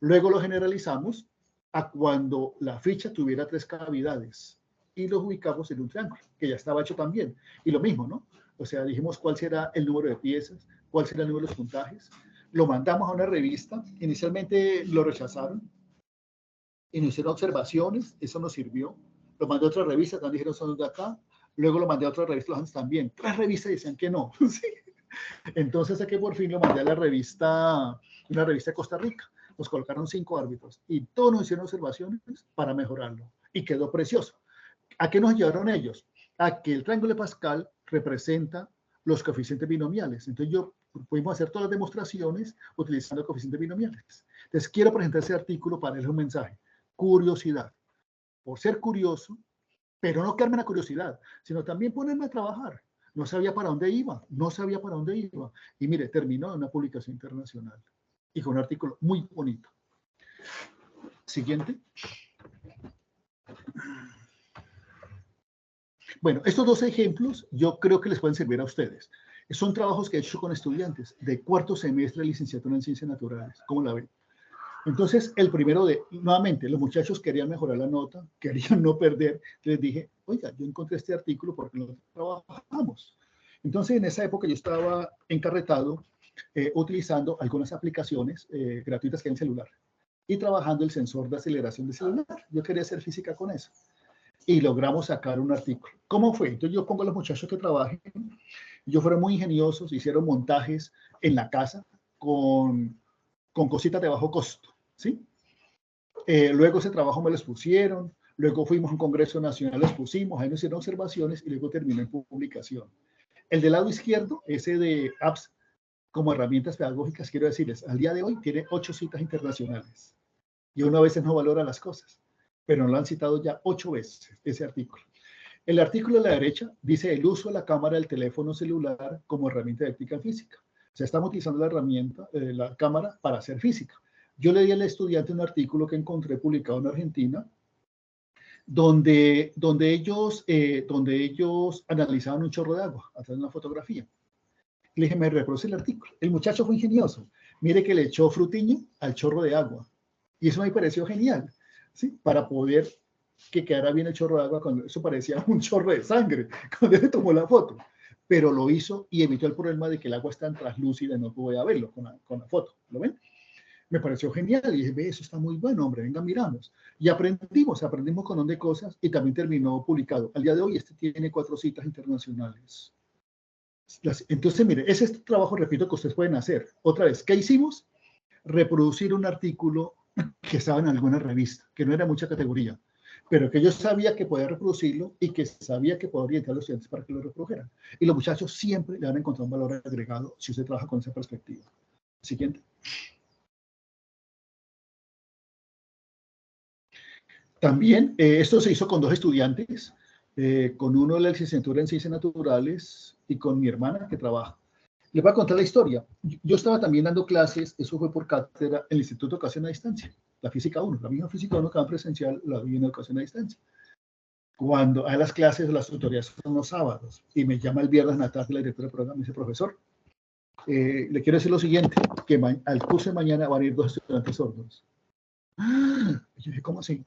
Luego lo generalizamos a cuando la ficha tuviera 3 cavidades y los ubicamos en un triángulo, que ya estaba hecho también. Y lo mismo, ¿no? O sea, dijimos cuál será el número de piezas, cuál será el número de los puntajes. Lo mandamos a una revista. Inicialmente lo rechazaron y nos hicieron observaciones, eso nos sirvió. Lo mandé a otra revista, también dijeron son de acá. Luego lo mandé a otra revista, los también. 3 revistas decían que no. ¿Sí? Entonces, aquí por fin lo mandé a la revista, una revista de Costa Rica. Nos colocaron 5 árbitros y todos nos hicieron observaciones para mejorarlo. Y quedó precioso. ¿A qué nos llevaron ellos? A que el triángulo de Pascal representa los coeficientes binomiales. Entonces, pudimos hacer todas las demostraciones utilizando coeficientes binomiales. Entonces, quiero presentar ese artículo para darles un mensaje. Curiosidad. Por ser curioso, pero no quedarme en la curiosidad, sino también ponerme a trabajar. No sabía para dónde iba, no sabía para dónde iba. Y mire, terminó en una publicación internacional y con un artículo muy bonito. Siguiente. Bueno, estos 2 ejemplos yo creo que les pueden servir a ustedes. Son trabajos que he hecho con estudiantes de 4º semestre de licenciatura en Ciencias Naturales. ¿Cómo la ven? Entonces, el primero nuevamente, los muchachos querían mejorar la nota, querían no perder. Les dije, oiga, yo encontré este artículo porque lo trabajamos. Entonces, en esa época yo estaba encarretado utilizando algunas aplicaciones gratuitas que hay en celular y trabajando el sensor de aceleración de celular. Yo quería hacer física con eso. Y logramos sacar un artículo. ¿Cómo fue? Entonces yo pongo a los muchachos que trabajen. Ellos fueron muy ingeniosos, hicieron montajes en la casa con cositas de bajo costo, ¿sí? Luego ese trabajo me lo expusieron, luego fuimos a un congreso nacional, lo expusimos, ahí nos hicieron observaciones y luego terminó en publicación. El del lado izquierdo, ese de apps como herramientas pedagógicas, quiero decirles, al día de hoy tiene 8 citas internacionales. Y uno a veces no valora las cosas, pero nos lo han citado ya 8 veces, ese artículo. El artículo de la derecha dice el uso de la cámara del teléfono celular como herramienta didáctica en física. O sea, estamos utilizando la herramienta, la cámara, para hacer física. Yo le di al estudiante un artículo que encontré publicado en Argentina, donde ellos analizaban un chorro de agua a través de una fotografía. Le dije, me reproduce el artículo. El muchacho fue ingenioso. Mire que le echó frutiño al chorro de agua. Y eso me pareció genial, ¿sí? Para poder que quedara bien el chorro de agua, cuando eso parecía un chorro de sangre, cuando él tomó la foto. Pero lo hizo y evitó el problema de que el agua es tan translúcida y no podía verlo con la foto. ¿Lo ven? Me pareció genial y dije, ve, eso está muy bueno, hombre, venga, miramos. Y aprendimos con un montón de cosas y también terminó publicado. Al día de hoy este tiene 4 citas internacionales. Entonces, mire, ese es el trabajo, repito, que ustedes pueden hacer. Otra vez, ¿qué hicimos? Reproducir un artículo que estaba en alguna revista, que no era mucha categoría, pero que yo sabía que podía reproducirlo y que sabía que podía orientar a los estudiantes para que lo reprodujeran. Y los muchachos siempre le van a encontrar un valor agregado si usted trabaja con esa perspectiva. Siguiente. También, esto se hizo con 2 estudiantes, con uno de la licenciatura en Ciencias Naturales y con mi hermana que trabaja. Les voy a contar la historia. Yo estaba también dando clases, eso fue por cátedra, en el Instituto de Educación a Distancia. la física 1, la misma física 1 que va presencial, la vi en educación a distancia. Cuando a las clases, las tutorías son los sábados, y me llama el viernes en la tarde la directora del programa y me dice, profesor, le quiero decir lo siguiente, que al curso de mañana van a ir 2 estudiantes sordos. Y yo dije, ¿cómo así?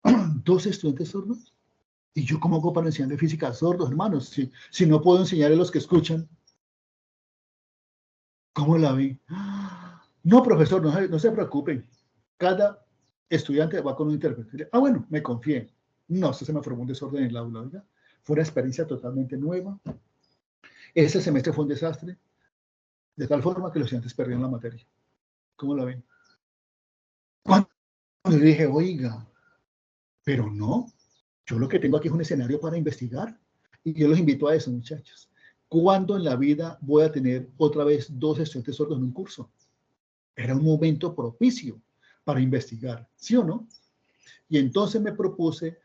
¿2 estudiantes sordos? ¿Y yo cómo hago para enseñarle física a sordos, hermanos? Si no puedo enseñarle a los que escuchan. ¿Cómo la vi? No, profesor, no se preocupen. Cada estudiante va con un intérprete. Ah, bueno, me confié. No, se me formó un desorden en el aula, ¿verdad? Fue una experiencia totalmente nueva. Ese semestre fue un desastre, de tal forma que los estudiantes perdieron la materia. ¿Cómo la ven? Cuando le dije, oiga, pero no, yo lo que tengo aquí es un escenario para investigar. Y yo los invito a eso, muchachos. ¿Cuándo en la vida voy a tener otra vez 2 estudiantes sordos en un curso? Era un momento propicio para investigar, ¿sí o no? Y entonces me propuse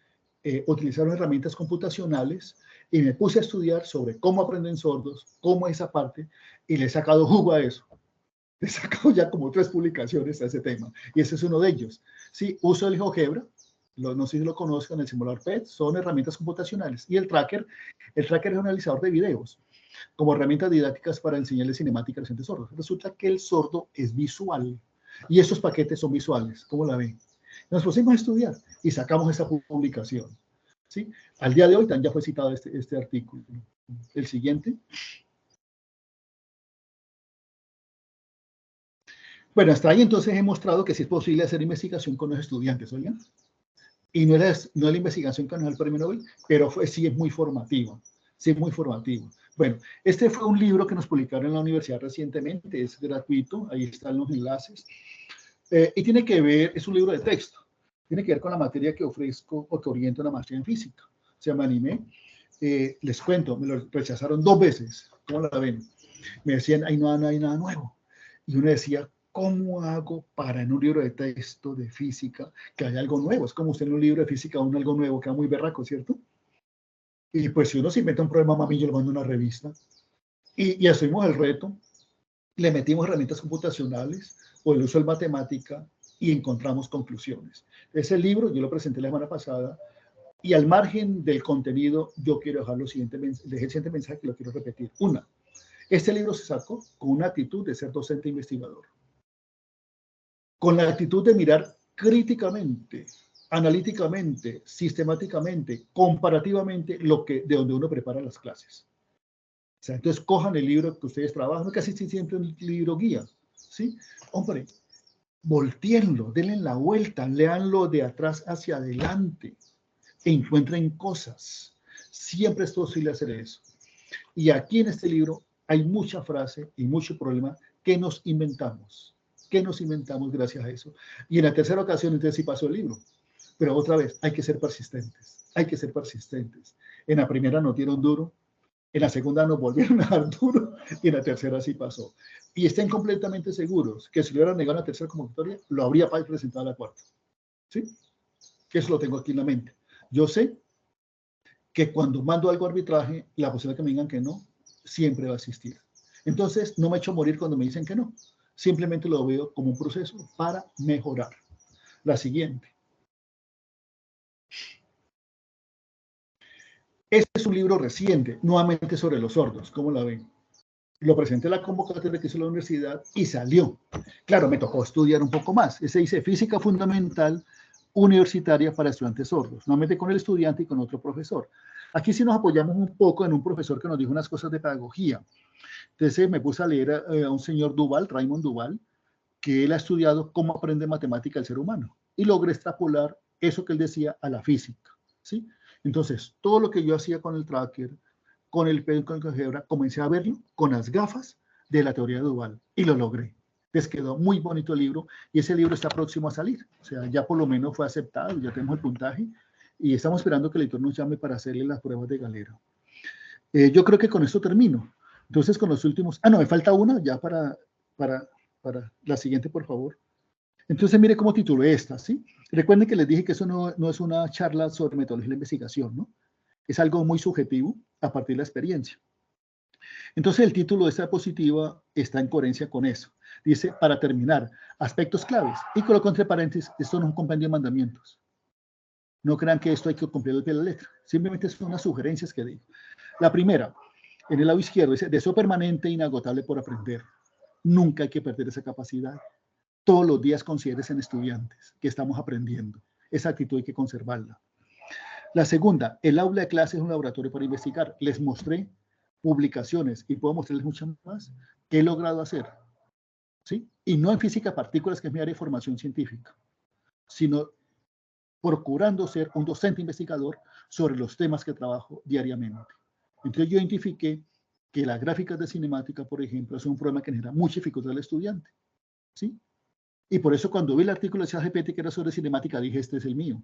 utilizar herramientas computacionales y me puse a estudiar sobre cómo aprenden sordos, cómo esa parte, y le he sacado jugo a eso. Le he sacado ya como 3 publicaciones a ese tema, y ese es uno de ellos. Sí, uso el GeoGebra, no sé si lo conozcan, el simulador PET, son herramientas computacionales, y el tracker es un analizador de videos, como herramientas didácticas para enseñarle cinemática a los entes sordos. Resulta que el sordo es visual, y estos paquetes son visuales, ¿cómo la ven? Nos pusimos a estudiar y sacamos esa publicación, ¿sí? Al día de hoy ya fue citado este artículo. El siguiente. Bueno, hasta ahí entonces he mostrado que sí es posible hacer investigación con los estudiantes, ¿oigan? Y no es la investigación que nos da el premio Nobel, pero sí es muy formativa. Sí, muy formativo. Bueno, este fue un libro que nos publicaron en la universidad recientemente, es gratuito, ahí están los enlaces. Y tiene que ver, es un libro de texto, tiene que ver con la materia que ofrezco o que oriento una maestría en física. Se llama Anime. Les cuento, me lo rechazaron 2 veces. ¿Cómo la ven? Me decían, ahí no hay nada nuevo. Y uno decía, ¿cómo hago para en un libro de texto de física que haya algo nuevo? Es como usted en un libro de física algo nuevo, queda muy berraco, ¿cierto? Y pues si uno se inventa un problema, mami, yo lo mando a una revista. Y asumimos el reto, le metimos herramientas computacionales o el uso de matemática y encontramos conclusiones. Ese libro yo lo presenté la semana pasada y al margen del contenido yo quiero dejar el siguiente mensaje que lo quiero repetir. Este libro se sacó con una actitud de ser docente e investigador, con la actitud de mirar críticamente, analíticamente, sistemáticamente, comparativamente de donde uno prepara las clases. O sea, entonces cojan el libro que ustedes trabajan, casi siempre un libro guía, ¿sí? Hombre, voltéenlo, denle la vuelta, léanlo de atrás hacia adelante, e encuentren cosas. Siempre es posible hacer eso. Y aquí en este libro hay mucha frase y mucho problema que nos inventamos. ¿Qué nos inventamos gracias a eso? Y en la tercera ocasión, entonces sí pasó el libro. Pero otra vez, hay que ser persistentes. Hay que ser persistentes. En la primera nos dieron duro, en la segunda nos volvieron a dar duro y en la tercera sí pasó. Y estén completamente seguros que si lo hubieran negado en la tercera convocatoria, lo habría presentado a la cuarta. ¿Sí? Que eso lo tengo aquí en la mente. Yo sé que cuando mando algo a arbitraje, la posibilidad que me digan que no, siempre va a existir. Entonces, no me echo a morir cuando me dicen que no. Simplemente lo veo como un proceso para mejorar. La siguiente. Este es un libro reciente, nuevamente sobre los sordos. ¿Cómo la ven? Lo presenté en la convocatoria que hizo la universidad y salió. Claro, me tocó estudiar un poco más. Ese dice Física Fundamental Universitaria para Estudiantes Sordos. Nuevamente con el estudiante y con otro profesor. Aquí sí nos apoyamos un poco en un profesor que nos dijo unas cosas de pedagogía. Entonces me puse a leer a un señor Duval, Raymond Duval, que él ha estudiado cómo aprende matemática el ser humano. Y logré extrapolar eso que él decía a la física. ¿Sí? Entonces, todo lo que yo hacía con el tracker, con el GeoGebra, comencé a verlo con las gafas de la teoría de Duval y lo logré. Les quedó muy bonito el libro y ese libro está próximo a salir. O sea, ya por lo menos fue aceptado, ya tenemos el puntaje y estamos esperando que el editor nos llame para hacerle las pruebas de galera. Yo creo que con esto termino. Entonces, con los últimos... no, me falta una ya para la siguiente, por favor. Entonces, mire cómo titulé esta, ¿sí? Recuerden que les dije que eso no es una charla sobre metodología de la investigación, ¿no? Es algo muy subjetivo a partir de la experiencia. Entonces el título de esta diapositiva está en coherencia con eso. Dice, para terminar, aspectos claves. Y coloco entre paréntesis, esto no es un compendio de mandamientos. No crean que esto hay que cumplir al pie de la letra. Simplemente son unas sugerencias que digo. La primera, en el lado izquierdo, dice, deseo permanente e inagotable por aprender. Nunca hay que perder esa capacidad. Todos los días considérense en estudiantes que estamos aprendiendo. Esa actitud hay que conservarla. La segunda, el aula de clase es un laboratorio para investigar. Les mostré publicaciones y puedo mostrarles muchas más que he logrado hacer. ¿Sí? Y no en física de partículas, que es mi área de formación científica, sino procurando ser un docente investigador sobre los temas que trabajo diariamente. Entonces yo identifiqué que las gráficas de cinemática, por ejemplo, es un problema que genera mucha dificultad al estudiante. ¿Sí? Y por eso cuando vi el artículo de ChatGPT que era sobre cinemática, dije, este es el mío.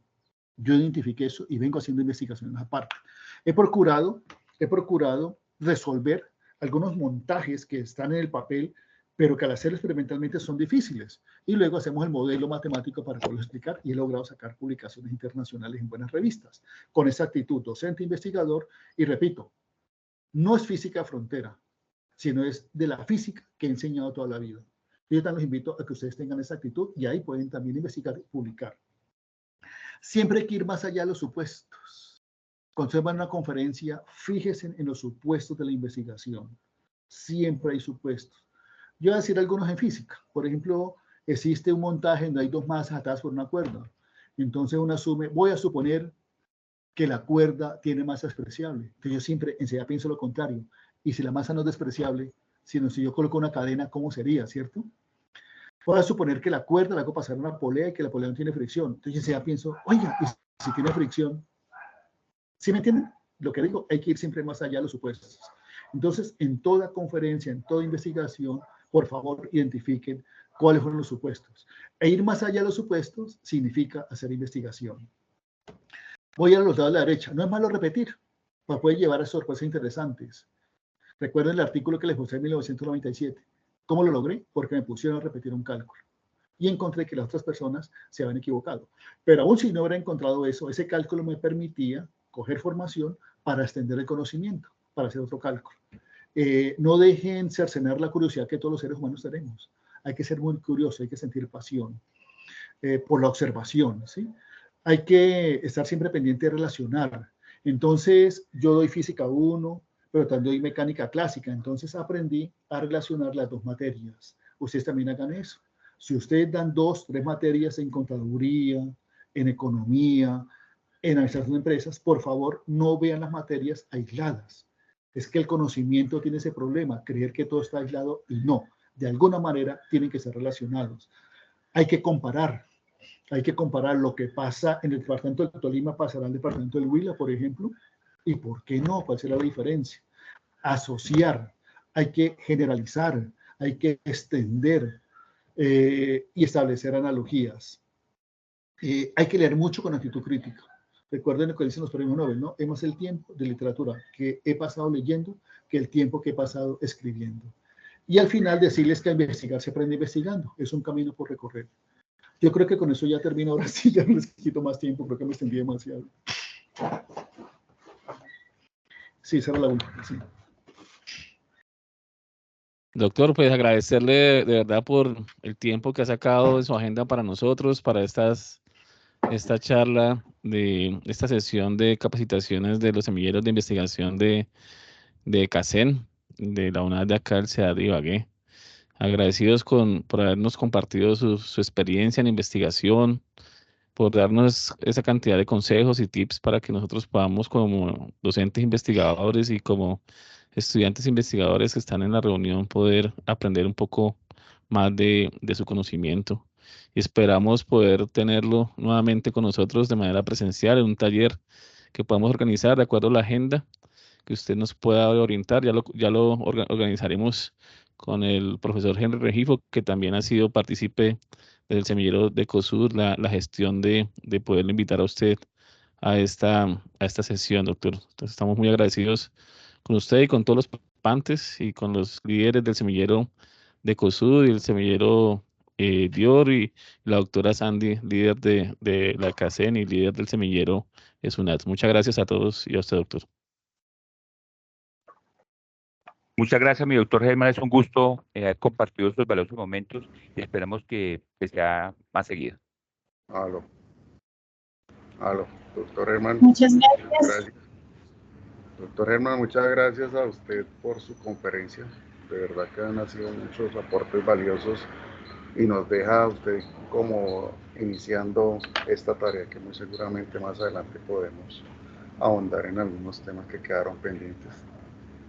Yo identifiqué eso y vengo haciendo investigaciones aparte. He procurado resolver algunos montajes que están en el papel, pero que al hacer experimentalmente son difíciles. Y luego hacemos el modelo matemático para poderlo explicar y he logrado sacar publicaciones internacionales en buenas revistas. Con esa actitud docente-investigador, y repito, no es física frontera, sino es de la física que he enseñado toda la vida. Yo también los invito a que ustedes tengan esa actitud y ahí pueden también investigar y publicar. Siempre hay que ir más allá de los supuestos. Cuando se va a una conferencia, fíjense en los supuestos de la investigación. Siempre hay supuestos. Yo voy a decir algunos en física. Por ejemplo, existe un montaje donde hay dos masas atadas por una cuerda. Entonces uno asume, voy a suponer que la cuerda tiene masa despreciable. Entonces yo siempre enseguida pienso lo contrario. Y si la masa no es despreciable, sino si yo coloco una cadena, ¿cómo sería, cierto? Voy a suponer que la cuerda la hago pasar una polea y que la polea no tiene fricción. Entonces enseguida pienso, oiga, ¿y si tiene fricción? ¿Sí me entienden? Lo que digo, hay que ir siempre más allá de los supuestos. Entonces, en toda conferencia, en toda investigación, por favor, identifiquen cuáles fueron los supuestos. E ir más allá de los supuestos significa hacer investigación. Voy a los lados de la derecha. No es malo repetir, pues puede llevar a sorpresas interesantes. Recuerden el artículo que les mostré en 1997. ¿Cómo lo logré? Porque me pusieron a repetir un cálculo. Y encontré que las otras personas se habían equivocado. Pero aún si no hubiera encontrado eso, ese cálculo me permitía coger formación para extender el conocimiento, para hacer otro cálculo. No dejen cercenar la curiosidad que todos los seres humanos tenemos. Hay que ser muy curioso, hay que sentir pasión por la observación, ¿sí? Hay que estar siempre pendiente de relacionar. Entonces, yo doy física 1, pero también doy mecánica clásica. Entonces, aprendí a relacionar las dos materias. Ustedes también hagan eso. Si ustedes dan 2, 3 materias en contaduría, en economía, en administración de empresas, por favor, no vean las materias aisladas. Es que el conocimiento tiene ese problema, creer que todo está aislado y no. De alguna manera tienen que ser relacionados. Hay que comparar lo que pasa en el departamento del Tolima, pasará al departamento del Huila, por ejemplo, y por qué no, cuál será la diferencia. Asociar, hay que generalizar, hay que extender y establecer analogías. Hay que leer mucho con actitud crítica. Recuerden lo que dicen los premios Nobel, ¿no? Es más el tiempo de literatura que he pasado leyendo que el tiempo que he pasado escribiendo. Y al final decirles que a investigar se aprende investigando. Es un camino por recorrer. Yo creo que con eso ya termino. Ahora sí, ya no les quito más tiempo. Creo que me extendí demasiado. Sí, esa era la última. Sí. Doctor, pues agradecerle de verdad por el tiempo que ha sacado de su agenda para nosotros, para esta charla, de esta sesión de capacitaciones de los semilleros de investigación de CACEN, de la UNAD de acá, el CEAD de Ibagué. Agradecidos por habernos compartido su experiencia en investigación, por darnos esa cantidad de consejos y tips para que nosotros podamos, como docentes investigadores y como estudiantes investigadores que están en la reunión, poder aprender un poco más de su conocimiento. Y esperamos poder tenerlo nuevamente con nosotros de manera presencial en un taller que podamos organizar de acuerdo a la agenda, que usted nos pueda orientar. Ya lo organizaremos con el profesor Henry Regifo, que también ha sido partícipe del semillero de COSUR, la gestión de poderle invitar a usted a esta sesión, doctor. Entonces estamos muy agradecidos con usted y con todos los participantes y con los líderes del semillero de COSUR y el semillero Dior y la doctora Sandy, líder de la CACEN y líder del semillero SUNAT. Muchas gracias a todos y a usted, doctor. Muchas gracias, mi doctor Germán. Es un gusto haber compartido estos valiosos momentos y esperamos que sea más seguido. Aló, doctor Germán. Muchas gracias. Doctor Germán, muchas gracias a usted por su conferencia. De verdad que han sido muchos aportes valiosos y nos deja a usted como iniciando esta tarea que muy seguramente más adelante podemos ahondar en algunos temas que quedaron pendientes,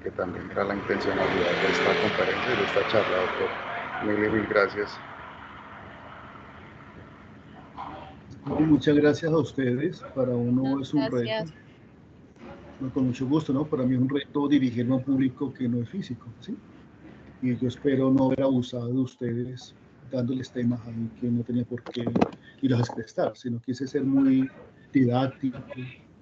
que también era la intencionalidad de esta conferencia y de esta charla, doctor. Mil gracias. Muchas gracias a ustedes. Para uno es un reto. Gracias. No, con mucho gusto, ¿no? Para mí es un reto dirigirme a un público que no es físico, ¿sí? Y yo espero no haber abusado de ustedes dándoles temas ahí que no tenía por qué irlos a expresar, sino quise ser muy didáctico,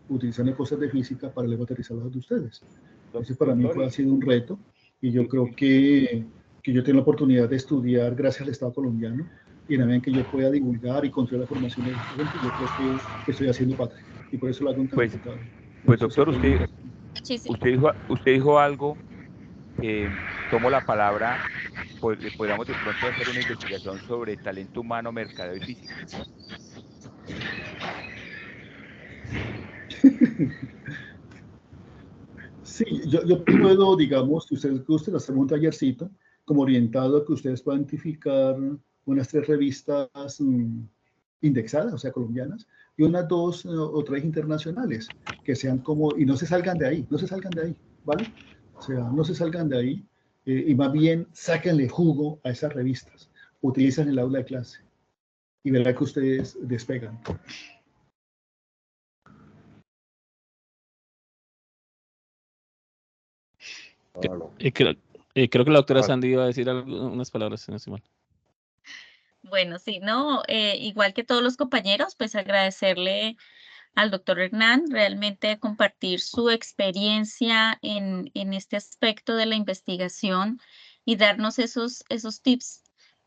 utilizando cosas de física para luego aterrizarlas de ustedes. Entonces para mí ha sido un reto y yo creo que yo tengo la oportunidad de estudiar gracias al Estado colombiano y en la medida en que yo pueda divulgar y construir la formación de la gente, yo creo que estoy haciendo patria y por eso lo hago encantado. Pues doctor, usted dijo algo que tomo la palabra, pues podríamos de pronto hacer una investigación sobre talento humano, mercadeo y física. Sí, yo puedo, digamos, si ustedes gusten, hacer un tallercito como orientado a que ustedes puedan identificar unas 3 revistas indexadas, o sea, colombianas, y unas 2 o 3 internacionales, que sean como, y no se salgan de ahí, ¿vale? O sea, no se salgan de ahí, y más bien sáquenle jugo a esas revistas, utilizan el aula de clase, y verá que ustedes despegan. Creo que la doctora Sandy iba a decir unas palabras, si no estoy mal. Bueno, sí, no, igual que todos los compañeros, pues agradecerle al doctor Hernán realmente compartir su experiencia en este aspecto de la investigación y darnos esos tips.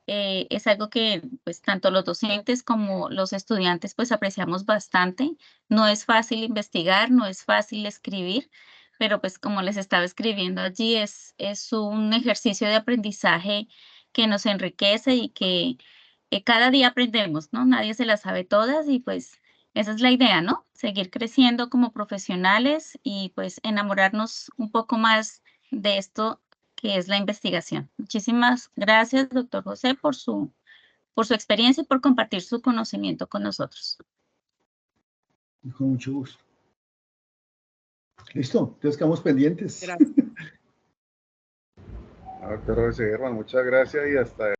Es algo que pues tanto los docentes como los estudiantes pues apreciamos bastante. No es fácil investigar, no es fácil escribir, pero pues como les estaba escribiendo allí, es un ejercicio de aprendizaje que nos enriquece y que cada día aprendemos, ¿no? Nadie se las sabe todas y pues esa es la idea, ¿no? Seguir creciendo como profesionales y pues enamorarnos un poco más de esto que es la investigación. Muchísimas gracias, doctor José, por su experiencia y por compartir su conocimiento con nosotros. Con mucho gusto. Listo, entonces quedamos pendientes. Gracias. Doctor José Germán, muchas gracias y hasta